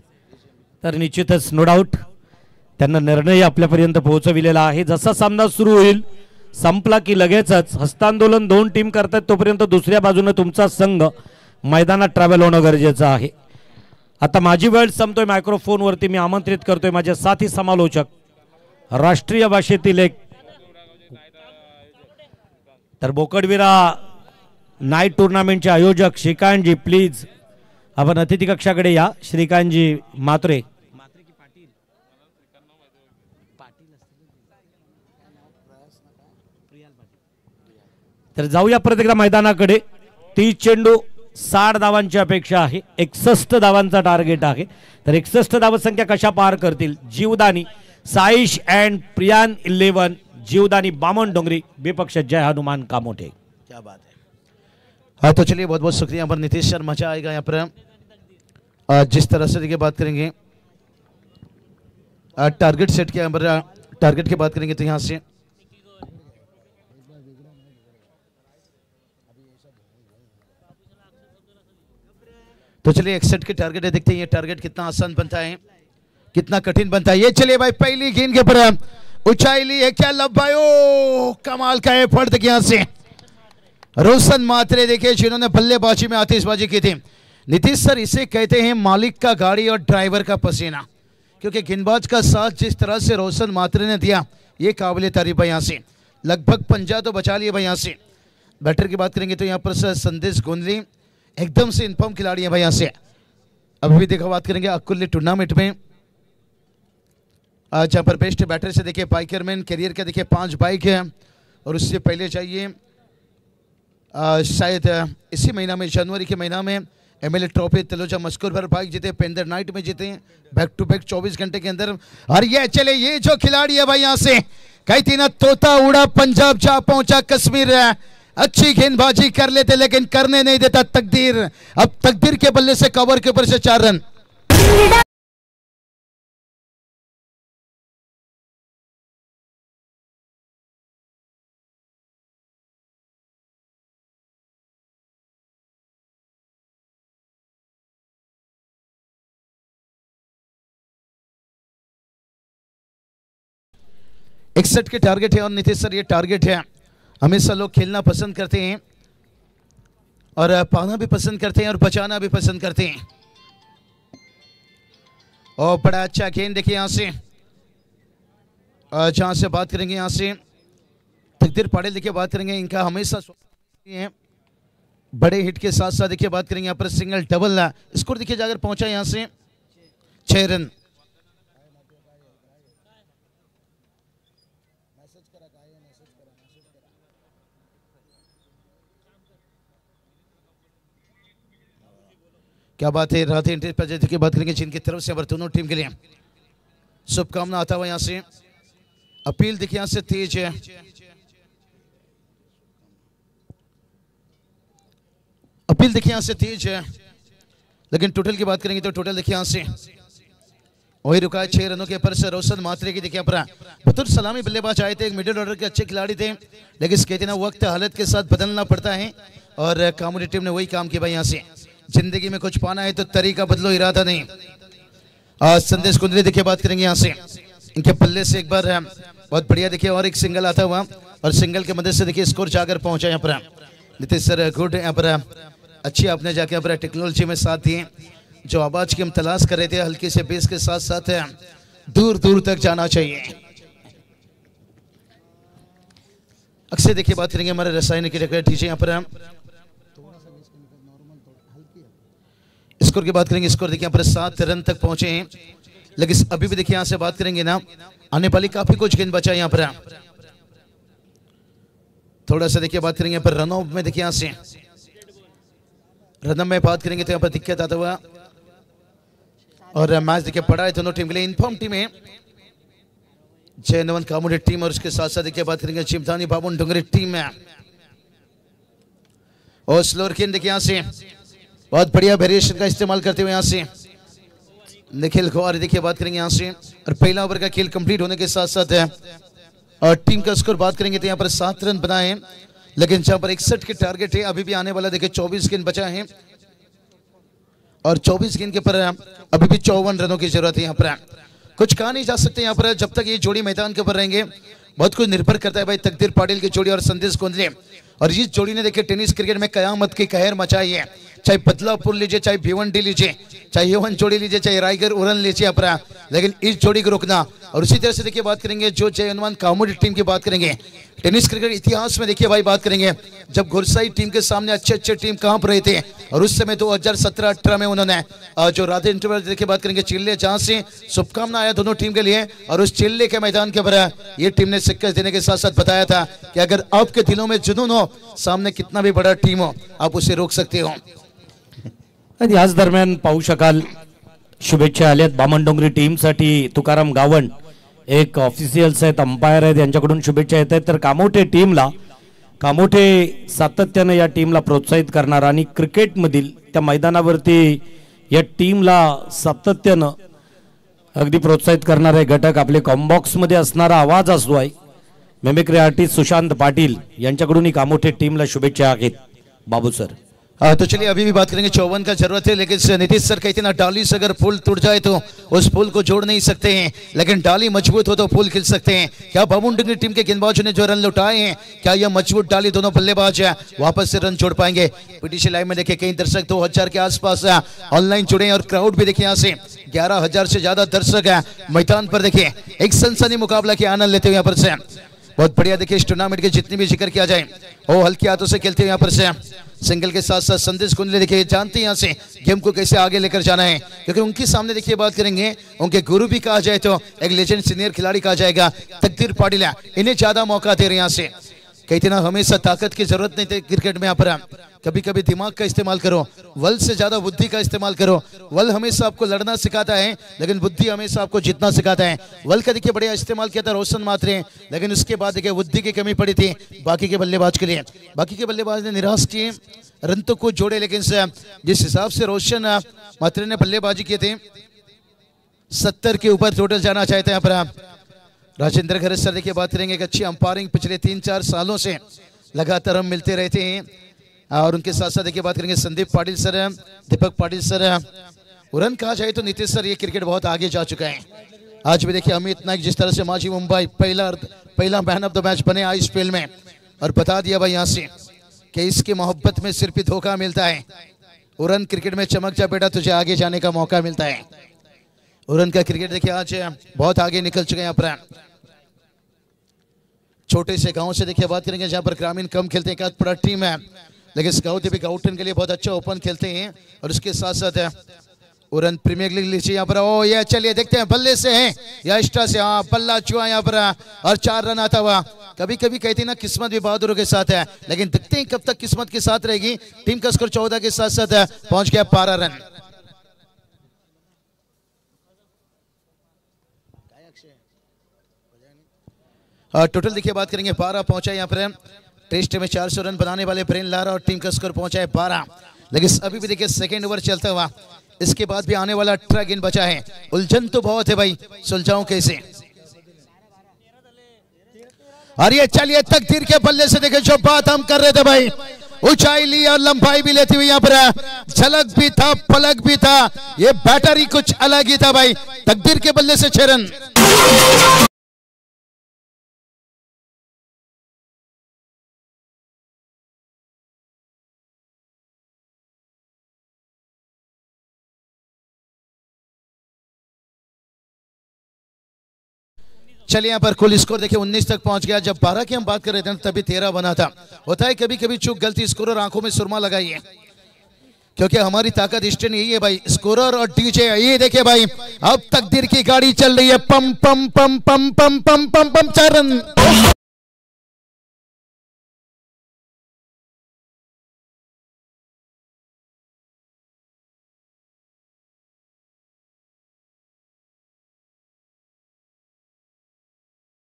S1: तर निश्चितच नो डाऊट त्यांना निर्णय आपल्यापर्यंत पोहोचविलेला आहे. जसा सामना सुरू होईल, संपला की लगेचच हस्तांदोलन 2 टीम करतात, तोपर्यंत दुसऱ्या बाजूने तुमचा संघ मैदानात ट्रॅव्हल होणं गरजेचं आहे. आता माझी वेळ संपतोय. मायक्रोफोनवरती मी आमंत्रित करतोय माझे साथी समालोचक, राष्ट्रीय भाषेतील एक तर बोकडविरा नाईट टुर्नामेंटचे आयोजक श्रीकांतजी, प्लीज आपण अतिथी कक्षाकडे या. श्रीकांतजी मात्रे. तर जाऊया परत एकदा मैदानाकडे. 30 चेंडू 60 धावांची अपेक्षा आहे. 61 धावांचा टार्गेट आहे. तर 61 धावसंख्या कशा पार करतील जीवदानी साईश अँड प्रियान 11 जीवदानी बामन डोंगरी विपक्ष जय हनुमान कामोटे.
S2: क्या बात है. हाँ तो चलिए बहुत बहुत शुक्रिया. यहाँ पर नीतीश सर, मजा आएगा यहाँ पर. जिस तरह से देखिए बात करेंगे टारगेट सेट के, यहाँ पर टारगेट की बात करेंगे तो यहाँ से तो चलिए 61 के टारगेट है. देखते हैं ये टारगेट कितना आसान बनता है, कितना कठिन बनता है. ये चलिए भाई पहली गेंद के ऊपर ऊंचाई ली है. क्या लब्बायो, कमाल का एफर्ट देखिए यहाँ से रोशन मात्रे देखिए जिन्होंने बल्लेबाजी में आतिशबाजी की थी. नीतीश सर इसे कहते हैं मालिक का गाड़ी और ड्राइवर का पसीना, क्योंकि गेंदबाज का साथ जिस तरह से रोशन मात्रे ने दिया ये काबिल तारीफ है. यहाँ से लगभग 50 तो बचा लिए भाई. यहाँ से बैटर की बात करेंगे तो यहाँ पर सर संदेश गोंदली एकदम से इनफॉर्म खिलाड़ी है भाई. यहाँ से अभी भी देखो बात करेंगे अकुल्ली टूर्नामेंट में आज जहाँ पर बेस्ट बैटर से देखिए बाइकरमैन कैरियर का देखिए 5 बाइक है. और उससे पहले चाहिए शायद इसी महीना में जनवरी के महीना में MLA ट्रॉफी तलोजा मस्कुर पर बाइक जीते, पेंदर नाइट में जीते बैक टू बैक 24 घंटे के अंदर. और ये चले ये जो खिलाड़ी है भाई यहाँ से कहती ना तोता उड़ा पंजाब जा पहुंचा कश्मीर. अच्छी गेंदबाजी कर लेते लेकिन करने नहीं देता तकदीर. अब तकदीर के बल्ले से कवर के ऊपर से 4 रन. इकसठ के टारगेट है और नीतीश सर ये टारगेट है. हमेशा लोग खेलना पसंद करते हैं और पाना भी पसंद करते हैं और बचाना भी पसंद करते हैं. और बड़ा अच्छा गेंद देखिए यहाँ से जहां से बात करेंगे यहाँ से तकदीर पाटिल देखिए बात करेंगे, इनका हमेशा है बड़े हिट के साथ साथ देखिए बात करेंगे यहाँ पर सिंगल डबल स्कोर देखिए जाकर पहुंचा यहाँ से 6 रन। क्या बात है, रात इंटरप्राइजेज की बात करेंगे जिनकी तरफ से दोनों टीम के लिए शुभकामना आता हुआ यहाँ से अपील देखिए यहाँ से तेज है। अपील देखिए यहाँ से तेज है, लेकिन टोटल की बात करेंगे तो टोटल देखिए यहाँ से वही रुका है 6 रनों के पर से रोशन मात्रे की देखिए पर बतौर सलामी बल्लेबाज आए थे, एक मिडिल ऑर्डर के अच्छे खिलाड़ी थे, लेकिन कहते ना वक्त हालत के साथ बदलना पड़ता है और कामोडी टीम ने वही काम किया भाई। यहाँ से जिंदगी में कुछ पाना है तो तरीका बदलो, इरादा नहीं। संदेश कुंदरी देखिए बात करेंगे यहाँ से इनके पल्ले से एक बार बहुत बढ़िया देखिए और एक सिंगल आता हुआ और सिंगल के मदद से देखिए स्कोर जाकर पहुंचा यहाँ पर नीतीश सर गुड। यहाँ पर अच्छी आपने जाके यहाँ पर टेक्नोलॉजी में साथ दिए, जो आवाज की हम तलाश कर रहे थे हल्की से बेस के साथ साथ दूर दूर तक जाना चाहिए। अक्सर देखिए बात करेंगे हमारे रासायनिक डीजे यहाँ पर स्कोर की बात करेंगे, स्कोर देखिए यहाँ पर 7 रन तक पहुंचे हैं, लेकिन अभी भी देखिए यहाँ से बात करेंगे ना आने वाली काफी कुछ गेंद बचा है यहाँ पर। थोड़ा सा देखिए बात करेंगे यहाँ पर रन आउट में देखिए यहाँ से रन में बात करेंगे तो यहाँ पर दिक्कत आता हुआ और मैच देखिए पड़ा है दोनों टीम के लिए। इन्फॉर्म टीम है जय कामोडी टीम और उसके साथ साथ देखिए बात करेंगे चिमदानी बाबन डोंगरी टीम में और स्लोअर गेंद देखिए यहाँ से बहुत बढ़िया वेरिएशन का इस्तेमाल करते हुए यहाँ से निखिल गौर देखिए बात करेंगे यहाँ से और पहला ओवर का खेल कंप्लीट होने के साथ साथ है और टीम का स्कोर बात करेंगे तो यहाँ पर 7 रन बनाए हैं, लेकिन जहां पर 61 के टारगेट है अभी भी आने वाला देखिए 24 गेंद बचा है और 24 गेंद के पर अभी भी 54 रनों की जरूरत है। यहाँ पर कुछ कहा नहीं जा सकते यहाँ पर जब तक ये जोड़ी मैदान के ऊपर रहेंगे, बहुत कुछ निर्भर करता है भाई तकदीर पाटिल की जोड़ी और संदेश कुंदरे, और इस जोड़ी ने देखिए टेनिस क्रिकेट में कयामत की कहर मचाई है। चाहे बदलापुर लीजिए, चाहे भिवंडी लीजिए, चाहे यवन जोड़ी लीजिए, चाहे रायगढ़ उरन लीजिए अपरा, लेकिन इस जोड़ी को रोकना। और उसी तरह से देखिए बात करेंगे जो जय हनुमान कामोडी टीम की बात करेंगे, टेनिस क्रिकेट इतिहास में देखिए भाई बात करेंगे जब घुरसाई टीम के सामने अच्छे अच्छे टीम कहां पर रहे थे, और उस समय 2017-18 में उन्होंने जो राधे इंटरवल देखिए बात करेंगे चिल्ले, जहां से शुभकामना आया दोनों टीम के लिए, और उस चिल्ले के मैदान के ऊपर ये टीम ने शिकस्त देने के साथ साथ बताया था कि अगर आपके दिलों में जुनून हो, सामने कितना भी बड़ा टीम हो, आप उसे रोक सकते हो।
S1: याच दरम्यान पाहू शकाल शुभेच्छा आल्यात बामणडोंगरी टीमसाठी तुकाराम गावण एक ऑफिशियल्स आहेत, अंपायर आहेत, यांच्याकडून शुभेच्छा येत आहेत। तर कामोठे टीमला कामोठे सातत्याने या टीमला प्रोत्साहित करणार आणि क्रिकेटमधील त्या मैदानावरती या टीमला सातत्याने अगदी प्रोत्साहित करणारे घटक आपले कॉम्बॉक्स मध्ये असणारा आवाज असतो आहे मेमिक्री आर्टिस्ट सुशांत पाटील यांच्याकडून कामोठे टीमला शुभेच्छा आहेत बाबू सर।
S2: तो चलिए अभी भी बात करेंगे 54 का जरूरत है, लेकिन नीतीश सर कहते ना डाली से अगर फूल टूट जाए तो उस फूल को जोड़ नहीं सकते हैं, लेकिन डाली मजबूत हो तो फूल खिल सकते हैं। क्या बामणडोंगरी टीम के गेंदबाजों ने जो रन लौटाए हैं, क्या यह मजबूत डाली दोनों बल्लेबाज वापस से रन जोड़ पाएंगे? पीटीसी लाइव में देखिए कई दर्शक 2000 के आसपास ऑनलाइन जुड़े हैं और क्राउड भी देखिए यहाँ से 11,000 से ज्यादा दर्शक मैदान पर देखिए एक सनसनी मुकाबला के आनंद लेते हुए यहाँ पर से बहुत बढ़िया देखिए इस टूर्नामेंट के जितनी भी जिक्र किया जाए वो हल्के हाथों से खेलते हुए यहाँ पर से सिंगल के साथ साथ संदेश कुंडले देखिए जानते हैं यहाँ से गेम को कैसे आगे लेकर जाना है, क्योंकि उनके सामने देखिए बात करेंगे उनके गुरु भी कहा जाए तो एक लेजेंड सीनियर खिलाड़ी कहा जाएगा तकदीर पाटिल, इन्हें ज्यादा मौका दे रहे हैं। यहाँ से कहते ना हमेशा ताकत की जरूरत नहीं थी क्रिकेट में, यहाँ पर कभी कभी दिमाग का इस्तेमाल करो, वल से ज्यादा बुद्धि का इस्तेमाल करो। वल हमेशा आपको लड़ना सिखाता है, लेकिन बुद्धि हमेशा आपको जीतना सिखाता है। वल का देखिए बढ़िया इस्तेमाल किया था रोशन मात्रे, लेकिन उसके बाद देखिए बुद्धि की कमी पड़ी थी बाकी के बल्लेबाज के लिए। बाकी के बल्लेबाज ने निराश किए, रन तो कुछ जोड़े, लेकिन जिस हिसाब से रोशन मात्रे ने बल्लेबाजी किए थे 70 के ऊपर टोटल जाना चाहते हैं। यहाँ पर राजेंद्र खरे सर देखिए बात करेंगे एक अच्छी अंपायरिंग पिछले 3-4 सालों से लगातार हम मिलते रहते हैं, और उनके साथ साथ देखिए बात करेंगे संदीप पाटिल सर, दीपक पाटिल सर। रन कहा जाए तो नीतीश सर ये क्रिकेट बहुत आगे जा चुका है। आज भी देखिए अमित नायक जिस तरह से माजी मुंबई पहला मैन ऑफ द मैच बने आईपीएल में, और बता दिया भाई यहाँ से कि इसकी मोहब्बत में सिर्फ ही धोखा मिलता है। उरन क्रिकेट में चमक जा बेटा, तुझे आगे जाने का मौका मिलता है। उरन का क्रिकेट देखिए आज बहुत आगे निकल चुके हैं यहाँ पर। छोटे से गांव से देखिए बात करेंगे जहां पर ग्रामीण कम खेलते हैं, एक बड़ा टीम है, लेकिन स्काउट भी गाउटन के लिए बहुत अच्छा ओपन खेलते हैं। और उसके साथ साथ उरन प्रीमियर लीग लीजिए यहाँ पर। ओ ये चलिए देखते हैं बल्ले से है या एक्स्ट्रा से, हाँ बल्ला चुआ यहाँ पर और 4 रन आता हुआ। कभी कभी कहते हैं ना किस्मत भी बहादुरों के साथ है, लेकिन देखते हैं कब तक किस्मत के साथ रहेगी। टीम का स्कोर 14 के साथ साथ पहुंच गया 12 रन। टोटल देखिए बात करेंगे 12 पहुंचा यहाँ पर। टेस्ट में 400 रन बनाने वाले ब्रेन लारा और टीम का स्कोर पहुंचा है 12। लेकिन अभी भी देखिए सेकेंड ओवर चलता हुआ, इसके बाद भी आने वाला 18 गेंद बचा है। उलझन तो बहुत है भाई, सुलझाऊं कैसे। और ये चलिए तकदीर के बल्ले से देखिए जो बात हम कर रहे थे भाई, ऊंचाई ली और लंबाई भी लेती हुई यहाँ पर, झलक भी था पलक भी था, ये बैटर ही कुछ अलग ही था भाई। तकदीर के बल्ले से 6 रन। चलिए यहाँ पर कुल स्कोर देखिए 19 तक पहुंच गया। जब 12 की हम बात कर रहे थे तभी 13 बना था। होता है कभी कभी चूक, गलती, स्कोर और आंखों में सुरमा लगाइए, क्योंकि हमारी ताकत स्टैंड यही है भाई, स्कोरर और डीजे। ये देखिए भाई अब तकदीर की गाड़ी चल रही है, पम पम पम पम पम पम पम पम 4 रन।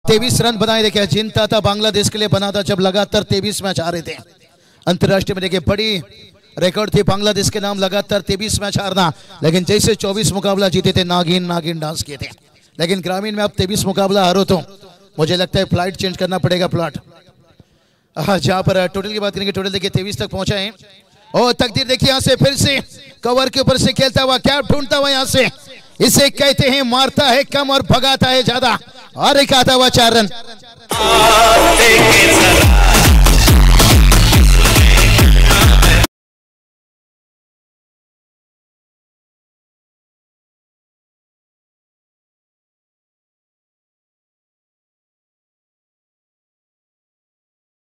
S2: तेईस रन बनाए देखिए, चिंता था बांग्लादेश के लिए बना था जब लगातार 23 मैच आ रहे थे। अंतरराष्ट्रीय में देखिए बड़ी रिकॉर्ड थी बांग्लादेश के नाम, लगातार 23 मैच हारना, लेकिन जैसे 24 मुकाबला जीते थे नागिन नागिन डांस किए थे। लेकिन ग्रामीण में अब 23 मुकाबला हारो तो मुझे लगता है फ्लाइट चेंज करना पड़ेगा, प्लॉट। जहां पर टोटल की बात करेंगे, टोटल देखिए 23 तक पहुंचा है। और तकदीर देखिए यहाँ से फिर से कवर के ऊपर से खेलता हुआ, कैप ढूंढता हुआ यहाँ से, इसे कहते हैं मारता है कम और भगाता है ज्यादा। और एक आता हुआ 4 रन।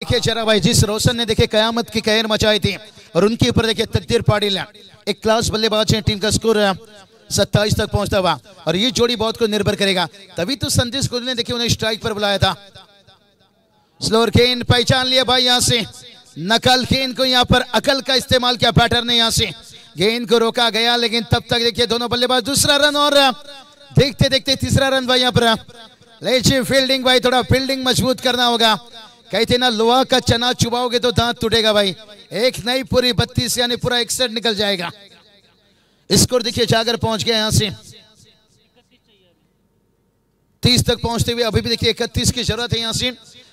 S2: देखिए जरा भाई, जिस रोशन ने देखिए कयामत की कहर मचाई थी और उनके ऊपर देखिए तकदीर पाटिल एक क्लास बल्लेबाज है। टीम का स्कोर 27 तक पहुंचता हुआ, और ये जोड़ी बहुत को निर्भर करेगा। तभी तो संदेश कोहली ने देखिए उन्हें स्ट्राइक पर बुलाया था। स्लोअर गेंद पहचान लिया भाई, यहां से नकल गेंद को यहाँ पर अकल का इस्तेमाल किया बैटर ने, यहाँ से गेंद को रोका गया, लेकिन तब तक देखिए दोनों बल्लेबाज। दूसरा रन और देखते देखते तीसरा रन भाई यहाँ पर। लेकिन फील्डिंग भाई, थोड़ा फील्डिंग मजबूत करना होगा। कहते ना लोहा का चना चुबाओगे तो दांत टूटेगा भाई। एक नहीं पूरी 32 यानी पूरा 61 निकल जाएगा। स्कोर देखिए जाकर पहुंच गया यहाँ से 30 तक पहुंचते हुए, अभी भी देखिए 31 की जरूरत है यहाँ से।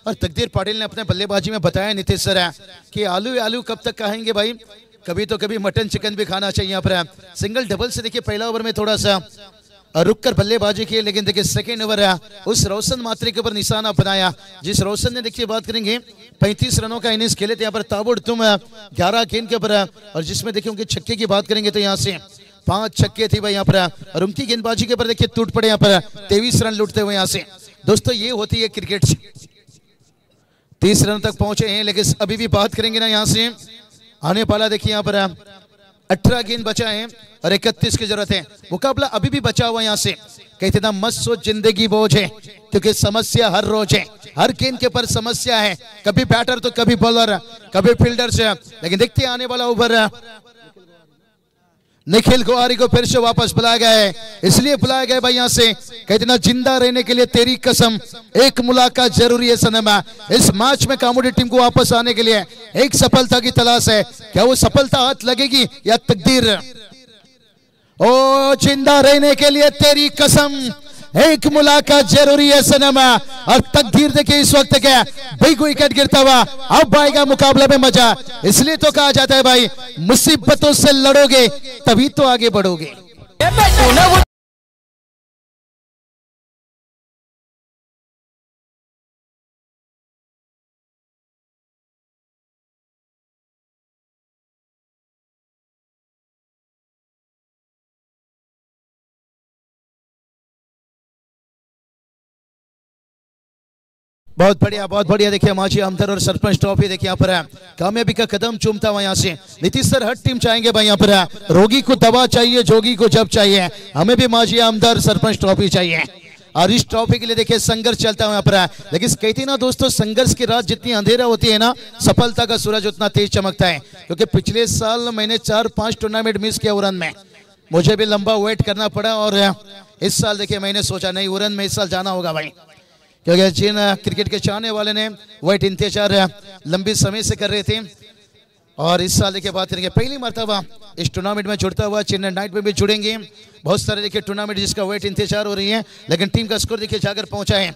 S2: और तकदीर पाटिल ने अपने बल्लेबाजी में बताया नीतीश सर कि आलू आलू कब तक कहेंगे भाई, कभी तो कभी मटन चिकन भी खाना चाहिए यहाँ पर। सिंगल डबल से देखिए पहला ओवर में थोड़ा सा रुक कर बल्लेबाजी की, लेकिन देखिए सेकेंड ओवर उस रोशन मात्रे के ऊपर निशाना बनाया, जिस रोशन ने देखिए बात करेंगे 35 रनों का इनिंग्स खेले थे यहाँ पर ताबड़तोड़ 11 गेंद के ऊपर। और जिसमें देखिए उनके छक्के की बात करेंगे तो यहाँ से 5 छक्के थी भाई यहाँ पर, और उनकी गेंदबाजी के ऊपर देखिए टूट पड़े यहाँ पर 23 रन लूटते हुए यहाँ से। दोस्तों ये होती है क्रिकेट। 30 रन तक पहुंचे हैं, लेकिन अभी भी बात करेंगे ना यहाँ से आने वाला देखिए यहाँ पर 18 गेंद बचा है और 31 की जरूरत है। मुकाबला अभी भी बचा हुआ यहाँ से। कहते ना मत सोच जिंदगी बोझ है, क्योंकि समस्या हर रोज है, हर गेंद के पर समस्या है। कभी बैटर तो कभी बॉलर, कभी फील्डर से। लेकिन देखते आने वाला ओवर निखिल कुमारी को फिर से वापस बुलाया गया है, इसलिए बुलाया गया भाई यहाँ से। कहते ना जिंदा रहने के लिए तेरी कसम, एक मुलाकात जरूरी है सनम। इस मैच में कामोडी टीम को वापस आने के लिए एक सफलता की तलाश है। क्या वो सफलता हाथ लगेगी या तकदीर? ओ जिंदा रहने के लिए तेरी कसम, एक मुलाकात जरूरी है सनम। और तकदीर देखिए इस वक्त क्या भाई, कोई विकेट गिरता हुआ, अब आएगा मुकाबले में मजा। इसलिए तो कहा जाता है भाई, मुसीबतों से लड़ोगे तभी तो आगे बढ़ोगे। बहुत बढ़िया देखिए माजी आमदार और सरपंच ट्रॉफी देखिए यहाँ पर कामयाबी का कदम चूमता हुआ यहाँ से नीतीश सर हर टीम चाहेंगे भाई यहाँ पर रोगी को दवा चाहिए जोगी को जब चाहिए, हमें भी माजी आमदार सरपंच ट्रॉफी चाहिए और इस ट्रॉफी के लिए देखिए संघर्ष चलता है यहाँ पर। लेकिन कहती ना दोस्तों, संघर्ष की रात जितनी अंधेरा होती है ना, सफलता का सूरज उतना तेज चमकता है। क्योंकि पिछले साल मैंने 4-5 टूर्नामेंट मिस किया उरन में, मुझे भी लंबा वेट करना पड़ा और इस साल देखिए मैंने सोचा नहीं उरन में इस साल जाना होगा भाई, क्योंकि जिन क्रिकेट के चाहने वाले ने वेट इंतजार लंबी समय से कर रहे थे और इस साल देखिए बात करेंगे पहली मर्तबा इस टूर्नामेंट में जुड़ता हुआ चेन्नई नाइट में भी जुड़ेंगे। बहुत सारे देखिए टूर्नामेंट जिसका वेट इंतजार हो रही है, लेकिन टीम का स्कोर देखिए जाकर पहुंचा है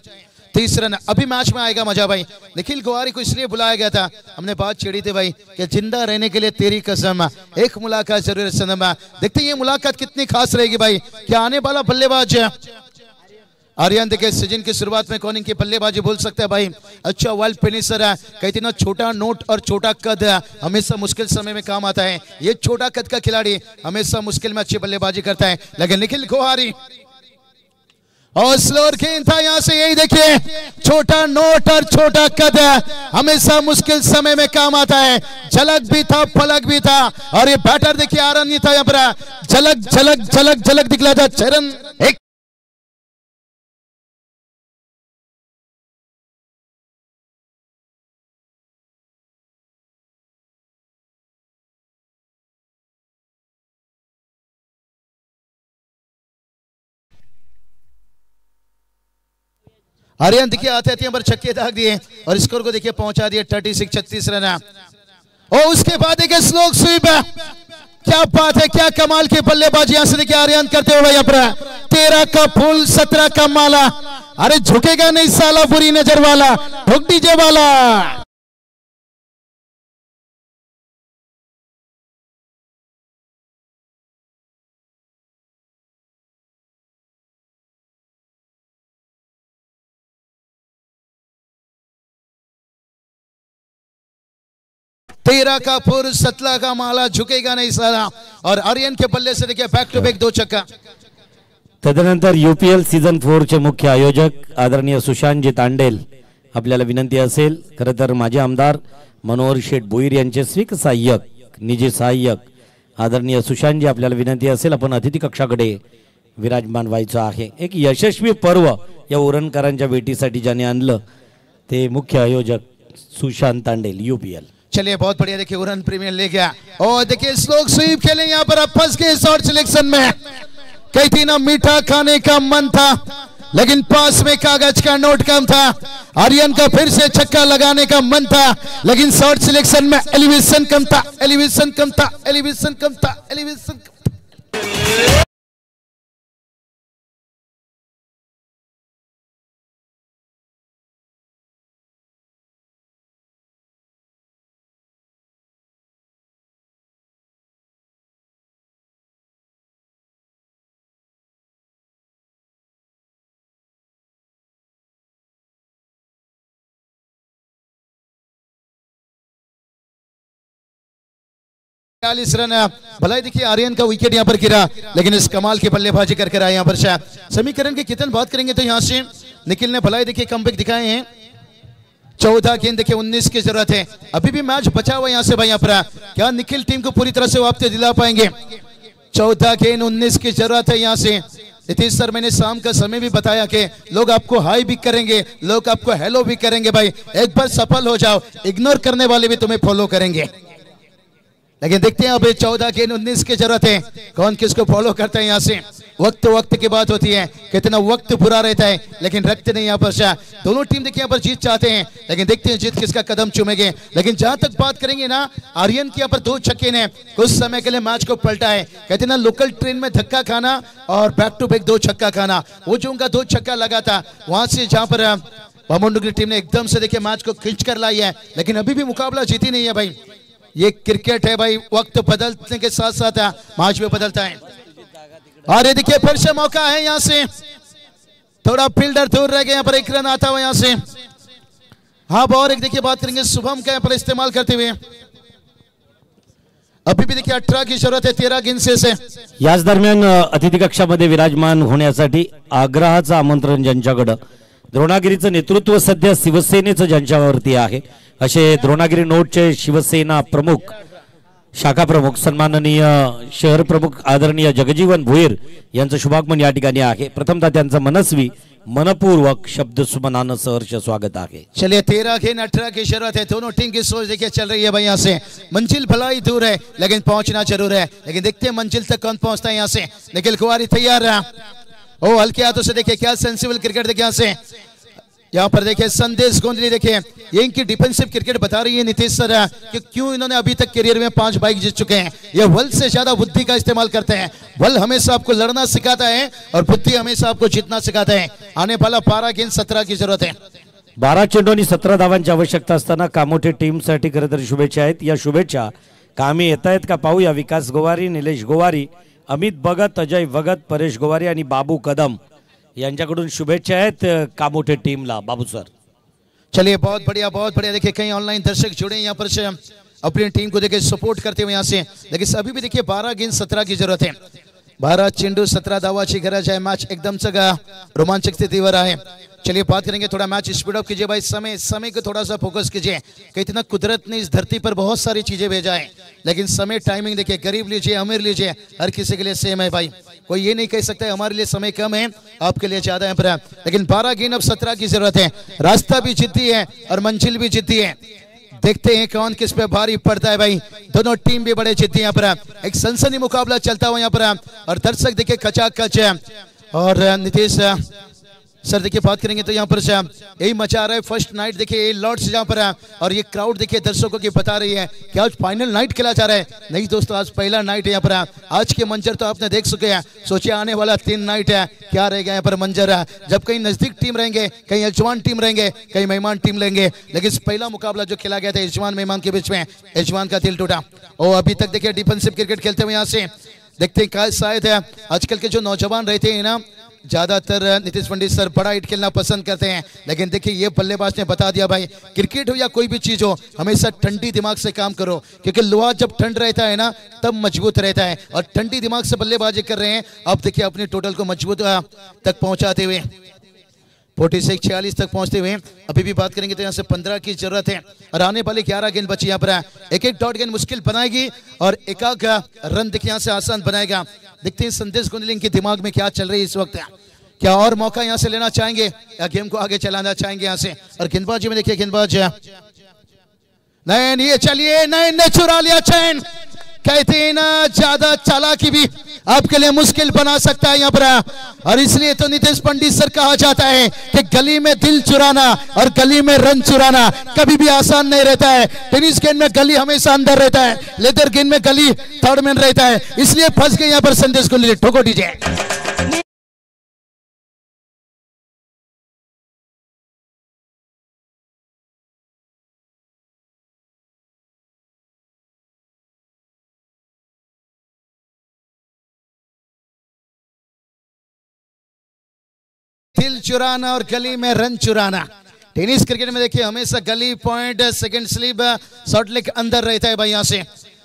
S2: 30 रन। अभी मैच में आएगा मजा भाई। निखिल गोवारी को इसलिए बुलाया गया था, हमने बात छेड़ी थी भाई कि जिंदा रहने के लिए तेरी कसम एक मुलाकात जरूर है सनम। देखते हैं ये मुलाकात कितनी खास रहेगी भाई। क्या आने वाला बल्लेबाज आर्यन देखिए सीजन की शुरुआत में कौन की बल्लेबाजी बोल सकता है भाई, अच्छा वर्ल्ड फिनिशर है। कहते ना छोटा नोट और छोटा कद हमेशा मुश्किल समय में काम आता है। ये छोटा कद का खिलाड़ी हमेशा मुश्किल में अच्छी बल्लेबाजी करता है। लेकिन निखिल गोहारी और स्लोअर गेंद था यहाँ से, यही देखिए छोटा नोट और छोटा कद हमेशा मुश्किल समय में काम आता है। झलक भी था फलक भी था और ये बैटर देखिए आरन नहीं था यहाँ पर, झलक झलक झलक झलक दिखला था चरण एक आर्यन देखिए आते आते पर छक्के दाग दिए और स्कोर को देखिए पहुंचा दिए 36 रन। और उसके बाद देखिए स्लोक स्वीप, क्या बात है, क्या कमाल की बल्लेबाजी यहां से देखिए आर्यन करते हुए यहाँ पर 13 का फूल 17 का माला। अरे झुकेगा नहीं साला बुरी नजर वाला, ठोक डीजे वाला। 13 का फुर 17 का माला, झुकेगा नहीं सारा। और आर्यन के बल्ले से देखिए बैक टू बैक 2 छक्का।
S1: तदनंतर यूपीएल सीझन 4 चे मुख्य आयोजक आदरणीय सुशांतजी तांडेल आपल्याला विनंती असेल, खरं तर माझे आमदार मनोहर शेठ भोईर यांचे स्वीक सहाय्यक निजी सहाय्यक आदरणीय सुशांतजी आपल्याला विनंती असेल आपण अतिथी कक्षाकडे विराजमान व्हायचं आहे। एक यशस्वी पर्व या उरणकरांच्या भेटीसाठी ज्याने आणलं ते मुख्य आयोजक सुशांत तांडेल यूपीएल।
S2: चलिए बहुत बढ़िया देखिए उरन प्रीमियर ले गया और देखिए स्लोक स्वीप खेले यहाँ पर अब फंस गए शॉर्ट सिलेक्शन में। कही थी ना मीठा खाने का मन था, लेकिन पास में कागज का नोट कम था। आर्यन का फिर से छक्का लगाने का मन था, लेकिन शॉर्ट सिलेक्शन में एलिवेशन कम था, एलिवेशन कम था, एलिवेशन कम था, एलिवेशन कम था। रन भलाई देखिए आर्यन का विकेट यहाँ पर गिरा, लेकिन इस कमाल की बल्लेबाजी करके आया यहाँ पर शायद समीकरण की कितनी बात करेंगे तो यहाँ से निखिल ने भलाई देखिए कमबैक दिखाए हैं। 14 गेंद देखिए 19 की जरूरत है, अभी भी मैच बचा हुआ यहाँ से भाई। यहाँ पर क्या निखिल टीम को पूरी तरह से वापस दिला पाएंगे? 14 गेंद 19 की जरूरत है यहाँ से। नीतीश सर मैंने शाम का समय भी बताया कि लोग आपको हाई भी करेंगे, लोग आपको हेलो भी करेंगे भाई। एक बार सफल हो जाओ, इग्नोर करने वाले भी तुम्हें फॉलो करेंगे। लेकिन देखते हैं अब 14 गेंद 19 की जरूरत है, कौन किसको फॉलो करता है यहाँ से। वक्त की बात होती है, कितना वक्त बुरा रहता है लेकिन रक्त नहीं यहाँ पर। दोनों टीम देखिए यहाँ पर जीत चाहते हैं, लेकिन देखते हैं जीत किसका कदम चूमेंगे। लेकिन जहां तक बात करेंगे ना, आर्यन के यहाँ पर 2 छक्के ने कुछ समय के लिए मैच को पलटा है। कहते हैं ना लोकल ट्रेन में धक्का खाना और बैक टू बैक 2 छक्का खाना। वो जो उनका 2 छक्का लगा था वहां से जहां पर बामन की टीम ने एकदम से देखिए मैच को खींच कर लाई है, लेकिन अभी भी मुकाबला जीती नहीं है भाई। ये क्रिकेट है भाई, वक्त बदलने के साथ साथ मैच में बदलता है। और ये देखिए फिर से मौका है यहाँ से, थोड़ा फील्डर दूर रह गए, यहाँ पर 1 रन आता हुआ यहाँ से। हाँ और एक देखिए बात करेंगे शुभम का यहाँ पर इस्तेमाल करते हुए। अभी भी देखिए 18 की जरूरत है 13 गेंद से।
S1: याच दरम्यान अतिथी कक्षामध्ये विराजमान होण्यासाठी आग्रहाचं आमंत्रण ज्यांच्याकडे द्रोणागिरीचं नेतृत्व सध्या शिवसेनेचं ज्यांच्यावरती आहे असे द्रोणागिरी नोटचे शिवसेना प्रमुख शाखा प्रमुख सन्माननीय शहर प्रमुख आदरणीय जगजीवन भोईर यांचं शुभागमन या ठिकाणी आहे। प्रथमतः त्यांचं मनस्वी मनपूर्वक शब्द सुमनानं सहर्ष स्वागत है।
S2: चलिए 13 गेंद 18 की जरूरत है। दोनों टीम की सोच देखिए चल रही है भाई। यहाँ से मंजिल भला ही दूर है लेकिन पहुंचना जरूर है, लेकिन देखते हैं मंजिल तक कौन पहुंचता है। यहाँ से निखिल कुमारी तैयार है। ओ हल्के हाथों से देखिए क्या सेंसिबल क्रिकेट देखिए। यहाँ से यहाँ पर देखिए संदेश गोंदली देखिए ये इनकी डिफेंसिव क्रिकेट बता रही है नीतीश सर कि क्यों इन्होंने अभी तक करियर में 5 बाइक जीत चुके हैं। ये बल से ज्यादा बुद्धि का इस्तेमाल करते हैं। बल हमेशा आपको लड़ना सिखाता है और बुद्धि हमेशा आपको जीतना सिखाता है। आने वाला 12 गेंद 17 की जरूरत है।
S1: 12 चेंडू आणि 17 धावांची आवश्यकता असताना कामोठे टीमसाठी खरं तर शुभेच्छा आहेत। या शुभेच्छा कामी येत आहेत का पाहूया। विकास गोवारी, निलेश गोवारी, अमित भगत, अजय भगत, परेश गोवारी आणि बाबू कदम यांच्याकडून शुभेच्छा आहेत कामोठे टीमला। बाबू सर
S2: चलिए बहुत बढ़िया देखिए कई ऑनलाइन दर्शक जुड़े यहाँ पर से अपनी टीम को देखिए सपोर्ट करते हुए यहाँ से। लेकिन अभी भी देखिए 12 गेंद 17 की जरूरत है। 12 चेंडू 17 धावाची गरज है। मैच एकदम सगळा रोमांचक स्थितीवर आहे। चलिए बात करेंगे थोड़ा मैच स्पीड अप कीजिए भाई। समय को थोड़ा सा फोकस कीजिए कि इतना कुदरत ने इस धरती पर बहुत सारी चीजें भेजा है, लेकिन समय टाइमिंग देखिए गरीब लीजिए अमीर लीजिए हर किसी के लिए सेम है भाई। कोई ये नहीं कह सकता है हमारे लिए समय कम है आपके लिए ज्यादा है पर, लेकिन 12 गेंद अब 17 की जरूरत है। रास्ता भी जिद्दी है और मंजिल भी जिद्दी है। देखते हैं कौन किस पे भारी पड़ता है भाई। दोनों टीम भी बड़े जिद्दी यहाँ पर। एक सनसनी मुकाबला चलता हुआ यहाँ पर और दर्शक देखिए खचाखच है। और नीतीश सर देखिए बात करेंगे तो यहाँ पर यही मचा रहा है। फर्स्ट नाइट देखिए लॉर्ड्स यहाँ पर है और ये क्राउड देखिए दर्शकों की बता रही है कि आज फाइनल नाइट खेला जा रहा है। नहीं दोस्तों आज पहला नाइट है यहाँ पर। आज के मंजर तो आपने देख चुके हैं। सोचिए आने वाला 3 नाइट है क्या रहेगा यहाँ पर मंजर है। जब कहीं नजदीक टीम रहेंगे, कहीं यजमान टीम रहेंगे, कहीं मेहमान टीम लेंगे। लेकिन पहला मुकाबला जो खेला गया था यजमान मेहमान के बीच में, यजमान का दिल टूटा। और अभी तक देखिए डिफेंसिव क्रिकेट खेलते हुए यहाँ से देखते हैं शायद है आजकल के जो नौजवान रहते हैं ना ज्यादातर नीतीश पंडित सर बड़ा हिट खेलना पसंद करते हैं। लेकिन देखिए ये बल्लेबाज ने बता दिया भाई क्रिकेट हो या कोई भी चीज हो हमेशा ठंडी दिमाग से काम करो, क्योंकि लोहा जब ठंड रहता है ना तब मजबूत रहता है। और ठंडी दिमाग से बल्लेबाजी कर रहे हैं। अब देखिए अपने टोटल को मजबूत तक पहुंचाते हुए 46 तक पहुंचते हुए अभी भी बात करेंगे तो यहाँ से 15 की जरूरत है। और आने वाले 11 गेंद बची यहाँ पर। एक डॉट गेंद मुश्किल बनाएगी और एक रन देखिए यहाँ से आसान बनाएगा। देखते हैं संदेश गोंदली के दिमाग में क्या चल रही है इस वक्त। क्या और मौका यहाँ से लेना चाहेंगे या गेम को आगे चलाना चाहेंगे यहाँ से। और गेंदबाजी में देखिए गेंदबाज नयन, ये चलिए नयन ने चुरा लिया चैन। कहते हैं ना ज्यादा चालाकी भी आपके लिए मुश्किल बना सकता है यहाँ पर। और इसलिए तो नीतीश पंडित सर कहा जाता है कि गली में दिल चुराना और गली में रन चुराना कभी भी आसान नहीं रहता है। टेनिस गेंद में गली हमेशा अंदर रहता है, लेदर गेंद में गली थर्ड मैन रहता है। इसलिए फंस गए यहाँ पर संदेश को ठोको दीजिए। दिल चुराना और गली में रन चुराना। टेनिस क्रिकेट में देखिए हमेशा गली point second slip short leg अंदर रहता है भाई यहाँ से।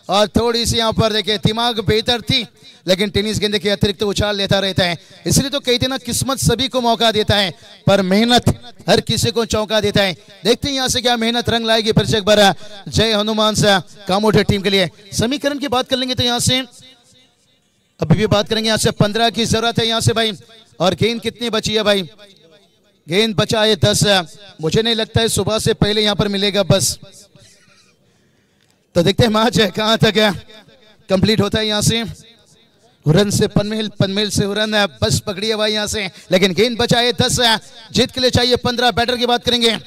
S2: और थोड़ी सी यहाँ पर देखिए दिमाग बेहतर थी, लेकिन टेनिस गेंद देखिए अतिरिक्त तो उछाल लेता रहता है। इसलिए तो कहते ना किस्मत सभी को मौका देता है पर मेहनत हर किसी को चौंका देता है। देखते हैं यहाँ से क्या मेहनत रंग लाएगी फिर से एक बार जय हनुमान से कामोठे टीम के लिए। समीकरण की बात कर लेंगे तो यहाँ से अभी भी बात करेंगे यहाँ से 15 की जरूरत है यहाँ से भाई। और गेंद कितनी बची है भाई? गेंद बचा है 10। मुझे नहीं लगता है सुबह से पहले यहाँ पर मिलेगा बस। तो देखते हैं मैच है कहां तक है कंप्लीट होता है। यहाँ से हुरन से पनमेल, पनमेल से हुरन बस पकड़ी है भाई यहाँ से। लेकिन गेंद बचा है 10, जीत के लिए चाहिए 15। बैटर की बात करेंगे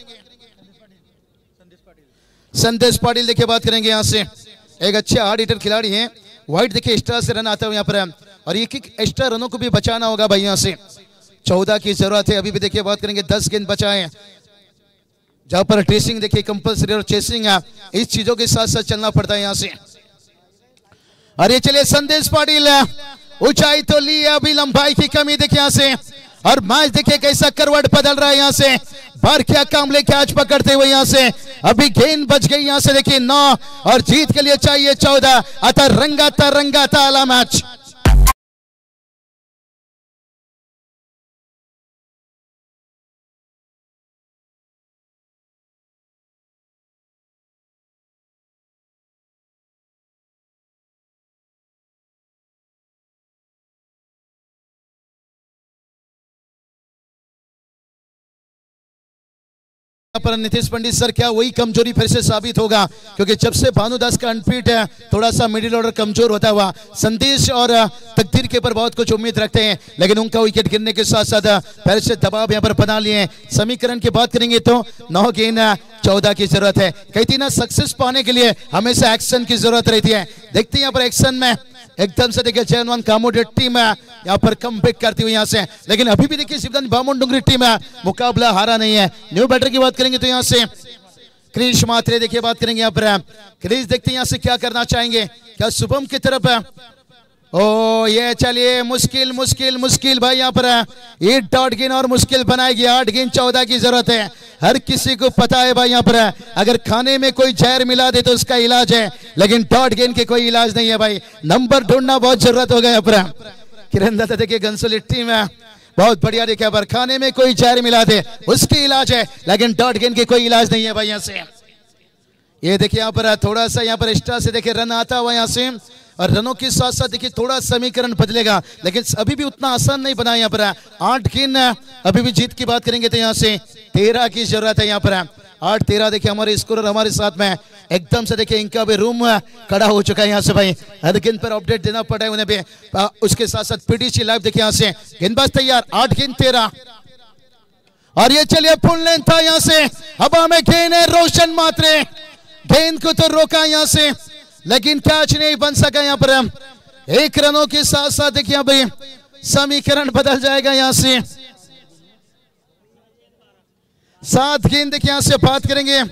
S2: संदेश पाटिल देखिए बात करेंगे यहाँ से। एक अच्छे हार्ड हिटर खिलाड़ी हैं। वाइट देखिए एक्स्ट्रा से रन आता है यहाँ पर और एक एक्स्ट्रा रनों को भी बचाना होगा भाई। यहाँ से 14 की जरूरत है। अभी भी देखिए बात करेंगे 10 गेंद बचाए जहां पर ट्रेसिंग देखिए कंपलसरी और चेसिंग इस चीजों के साथ साथ चलना पड़ता है यहाँ से। अरे चलिए संदेश पाटिल ऊंचाई तो ली है, अभी लंबाई की कमी देखिए यहाँ से। और मैच देखिए कैसा करवट बदल रहा है यहाँ से। बार क्या काम लेके आज पकड़ते हुए यहाँ से। अभी गेंद बच गई यहाँ से देखिए 9 और जीत के लिए चाहिए 14। अतः रंगाता आला मैच। पर नीतीश पंडित सर क्या वही कमजोरी फिर से साबित होगा, क्योंकि जब से भानुदास का अनफिट है थोड़ा सा मिडिल ऑर्डर कमजोर होता हुआ, संदेश और तकदीर के ऊपर बहुत कुछ उम्मीद रखते हैं, लेकिन उनका विकेट गिरने के साथ साथ फिर से दबाव यहाँ पर बना लिए। समीकरण की बात करेंगे तो 9 गेंद 14 की जरूरत है। कहती ना सक्सेस पाने के लिए हमेशा एक्शन की जरूरत रहती है। देखते हैं यहाँ पर एक्शन में एकदम से देखिए जयनवान कामोडे टीम यहाँ पर कम बैक करती हुई यहाँ से, लेकिन अभी भी देखिए शिवदानी बामनडोंगरी टीम मुकाबला हारा नहीं है। न्यू बैटर की बात करेंगे तो यहाँ से क्रिश मात्रे देखिए बात करेंगे यहाँ पर क्रिश, देखते हैं यहाँ से क्या करना चाहेंगे, क्या शुभम की तरफ है। ओ ये चलिए मुश्किल मुश्किल मुश्किल भाई यहाँ पर 8 डॉट गेंद और मुश्किल बनाएगी। 8 गेंद 14 की जरूरत है। हर किसी को पता है भाई यहाँ पर अगर खाने में कोई जहर मिला दे तो उसका इलाज है, लेकिन डॉट गेंद के कोई इलाज नहीं है भाई। नंबर ढूंढना बहुत जरूरत हो गया यहाँ पर। किरण दत्ता देखिए घनसोली टीम है बहुत बढ़िया देखिए पर खाने में कोई जहर मिला दे उसकी इलाज है, लेकिन डॉट गेंद के कोई इलाज नहीं है भाई यहाँ से। ये देखिए यहाँ पर थोड़ा सा यहाँ पर एक्स्ट्रा से देखिए रन आता हुआ यहाँ से, और रनों के साथ साथ देखिए थोड़ा समीकरण बदलेगा, लेकिन अभी भी उतना आसान नहीं बना यहाँ पर। 8 गेंद अभी भी जीत की बात करेंगे तो यहाँ से 13 की जरूरत है यहाँ पर। 8-13 देखिए हमारे स्कोरर हमारे साथ में एकदम से देखिए इनका भी रूम खड़ा हो चुका है यहाँ से भाई। हर गेंद पर अपडेट देना पड़ा है उन्हें भी। उसके साथ साथ पीडीसी लाइव देखिए यहाँ से गेंदबाज तैयार। 8 गेंद 13 और ये चलिए फुल लेंथ था यहाँ से। हवा में गेंद है रोशन मात्रे, गेंद को तो रोका यहाँ से लेकिन कैच नहीं बन सका यहाँ पर। 1 रनों के साथ साथ देखिए भाई समीकरण बदल जाएगा यहाँ से। 7 गेंद देखिए यहाँ से बात करेंगे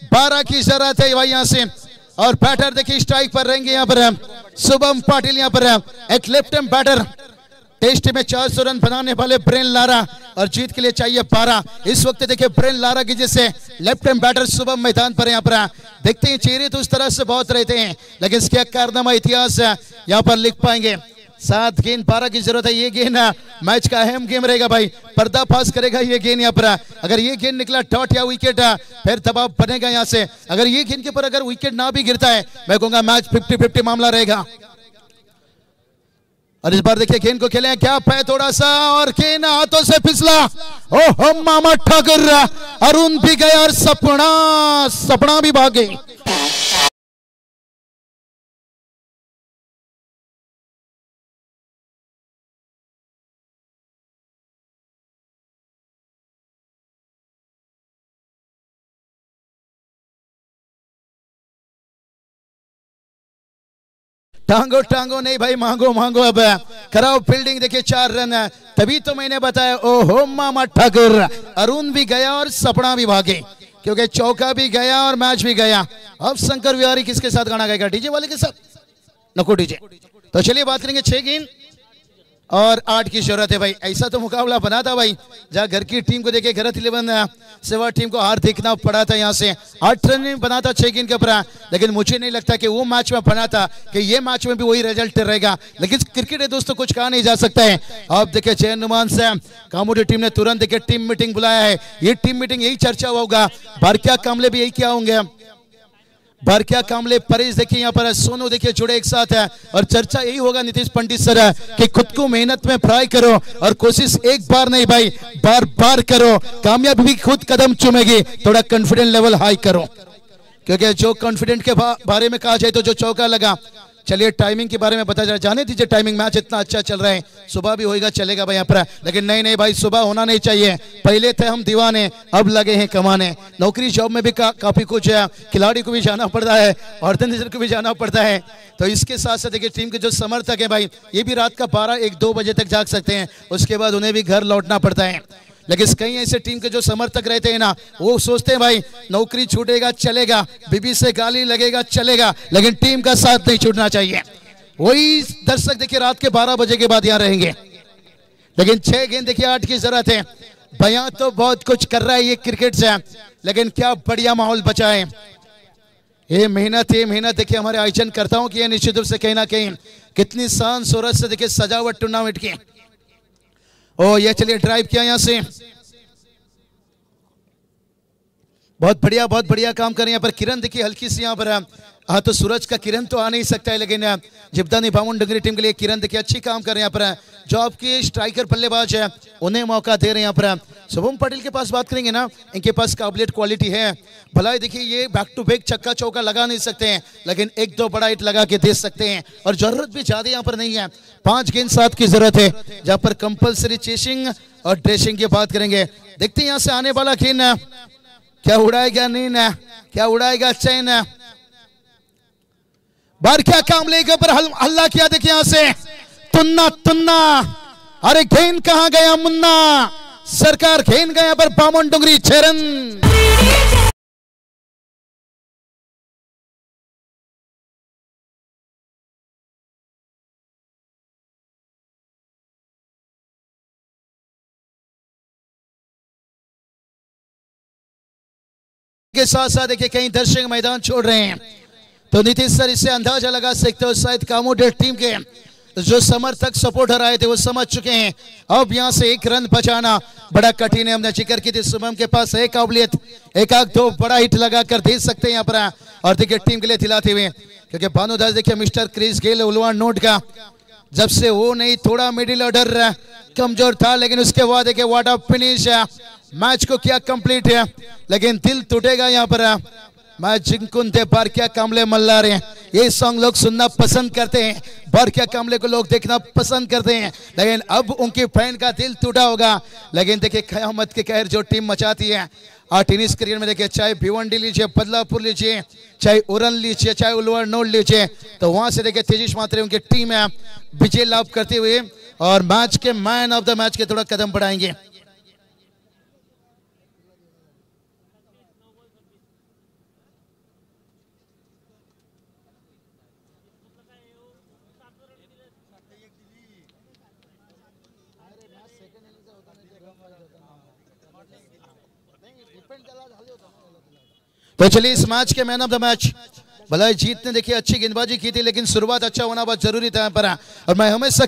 S2: 12 की जरूरत है भाई यहाँ से। और बैटर देखिए स्ट्राइक पर रहेंगे यहाँ पर शुभम पाटिल यहाँ पर एक लेफ्ट हैंड बैटर। टेस्ट में 400 रन बनाने वाले ब्रेन लारा और जीत के लिए चाहिए 12। इस वक्त देखिए ब्रेन लारा की जैसे लेफ्ट हैंड बैटर शुभम मैदान पर यहाँ पर देखते हैं। चेहरे तो उस तरह से बहुत रहते हैं, लेकिन इसका कारनामा इतिहास यहाँ पर लिख पाएंगे। 7 गेंद 12 की जरूरत है। ये गेंद मैच का अहम गेम रहेगा भाई, पर्दाफाश करेगा ये गेंद यहाँ पर। अगर ये गेंद निकला डॉट या विकेट फिर दबाव बनेगा यहाँ से। अगर ये गेंद के ऊपर अगर विकेट ना भी गिरता है मैं कहूंगा मैच 50-50 मामला रहेगा। और इस बार देखिए गेंद को खेले क्या है थोड़ा सा और गेंद हाथों से फिसला। ओह मामा ठाकुर, अरुण भी गया और सपना भी भाग गई। टांगो टांगो नहीं भाई, मांगो मांगो। अब खराब फील्डिंग देखिए 4 रन है, तभी तो मैंने बताया ओहो मामा ठाकुर, अरुण भी गया और सपना भी भागे, क्योंकि चौका भी गया और मैच भी गया। अब शंकर विहारी किसके साथ गाना गाएगा? डीजे वाले के साथ? नको डीजे। तो चलिए बात करेंगे 6 गेंद और 8 की जरूरत है भाई। ऐसा तो मुकाबला बना था भाई जहाँ घर की टीम को देखे गलत 11 सेवा टीम को हार देखना पड़ा था। यहाँ से 8 रन में बना था 6 गेंद के ऊपर, लेकिन मुझे नहीं लगता कि वो मैच में बना था कि ये मैच में भी वही रिजल्ट रहेगा। लेकिन क्रिकेट है दोस्तों, कुछ कहा नहीं जा सकता है। अब देखिए जैन नुमान से कामोडी टीम ने तुरंत देखिए टीम मीटिंग बुलाया है। ये टीम मीटिंग यही चर्चा होगा, भारकिया कामले भी यही क्या होंगे, भारकिया कामले परेश देखिए यहाँ पर सोनू देखिए जुड़े एक साथ है, और चर्चा यही होगा नीतीश पंडित सर कि खुद को मेहनत में फ्राई करो और कोशिश एक बार नहीं भाई बार बार करो, कामयाबी भी खुद कदम चूमेगी। थोड़ा कॉन्फिडेंस लेवल हाई करो, क्योंकि जो कॉन्फिडेंट के बारे में कहा जाए तो जो चौका लगा। चलिए टाइमिंग के बारे में बता जाने दीजिए, टाइमिंग मैच इतना अच्छा चल रहा है, सुबह भी होएगा चलेगा भाई यहाँ पर, लेकिन नहीं नहीं भाई सुबह होना नहीं चाहिए। पहले थे हम दीवाने, अब लगे हैं कमाने। नौकरी जॉब में भी काफी कुछ है, खिलाड़ी को भी जाना पड़ता है, ऑर्गेनाइजर को भी जाना पड़ता है। तो इसके साथ साथ देखिए टीम के जो समर्थक है भाई ये भी रात का 12-1-2 बजे तक जाग सकते हैं, उसके बाद उन्हें भी घर लौटना पड़ता है। लेकिन कई ऐसे टीम के जो समर्थक रहते हैं ना, वो सोचते हैं भाई नौकरी छूटेगा चलेगा, बीबी से गाली लगेगा चलेगा, लेकिन टीम का साथ नहीं छूटना चाहिए। वही दर्शक देखिए रात के 12 बजे के बाद यहाँ रहेंगे। लेकिन 6 गेंद देखिए 8 की जरूरत है। बयां तो बहुत कुछ कर रहा है ये क्रिकेट से, लेकिन क्या बढ़िया माहौल बचा है। ये मेहनत देखिए हमारे आयोजन करताओं की है, निश्चित रूप से कहीं ना कहीं कितनी शान शोहरत से देखिए सजावट टूर्नामेंट की। ओ ये चलिए ड्राइव किया यहां से, बहुत बढ़िया काम कर रहे हैं यहाँ पर किरण। देखिए हल्की सी यहाँ पर हाँ तो सूरज का किरण तो आ नहीं सकता है, लेकिन जिब्दानी बामनडोंगरी टीम के लिए किरण देखिए अच्छी काम कर रहे हैं यहाँ पर। जो आपके स्ट्राइकर बल्लेबाज है उन्हें मौका दे रहे हैं यहाँ पर। शुभम पाटिल के पास बात करेंगे ना, इनके पास काबिलियत क्वालिटी है। भला देखिए ये बैक टू बैक छक्का चौका लगा नहीं सकते हैं, लेकिन एक दो बड़ा हिट लगा के दे सकते हैं और जरूरत भी ज्यादा यहाँ पर नहीं है। 5 गेंद 7 की जरूरत है, जहाँ पर कंपल्सरी चेसिंग और ड्रेसिंग की बात करेंगे। देखते हैं यहाँ से आने वाला गेंद क्या उड़ाएगा नींद, क्या उड़ाएगा चैन। बार क्या काम लेकर पर हल्ला किया। देखिए यहां से तुन्ना तुन्ना, अरे गेंद कहां गया मुन्ना, सरकार गेंद गया पर बामनडोंगरी 6 रन। के साथ साथ देखिए कई दर्शक मैदान छोड़ रहे हैं, तो नीतीश सर इससे अंदाजा लगा सकते हो शायद कामोडेट टीम के जो समर्थक सपोर्टर आए थे वो समझ चुके हैं अब यहां से 1 रन बचाना बड़ा कठिन है। हमने जिक्र की थी शुभम के पास है काबिलियत, एक आध दो बड़ा हिट लगा कर दे सकते हैं यहाँ पर। और देखिए टीम के लिए दिलाते हुए, क्योंकि भानुदास देखिए मिस्टर क्रिस गेल उलवा नोट का जब से वो नहीं थोड़ा मिडिल ऑर्डर कमजोर था, लेकिन उसके बाद देखिए व्हाट अ फिनिश, मैच को किया कंप्लीट है। लेकिन दिल टूटेगा यहाँ पर मैच जिंकुंते बार क्या कामले मल्ला रहे हैं। ये सॉन्ग लोग सुनना पसंद करते हैं, बार क्या कामले को लोग देखना पसंद करते हैं, लेकिन अब उनके फैन का दिल टूटा होगा। लेकिन देखिए कयामत के कहर जो टीम मचाती है टेनिस करियर में, देखिए चाहे भिवंडी लीजिए, बदलापुर लीजिए, चाहे उरन लीजिए, चाहे उलवर नोड लीजिए, तो वहां से देखिए तेजिश मात्रे उनकी टीम है विजय लाभ करते हुए और मैच के मैन ऑफ द मैच के थोड़ा कदम बढ़ाएंगे। तो चलिए इस मैच के मैन ऑफ द मैच भलाई जीत ने देखिए अच्छी गेंदबाजी की थी, लेकिन शुरुआत अच्छा होना बहुत जरूरी था यहाँ पर। और मैं हमेशा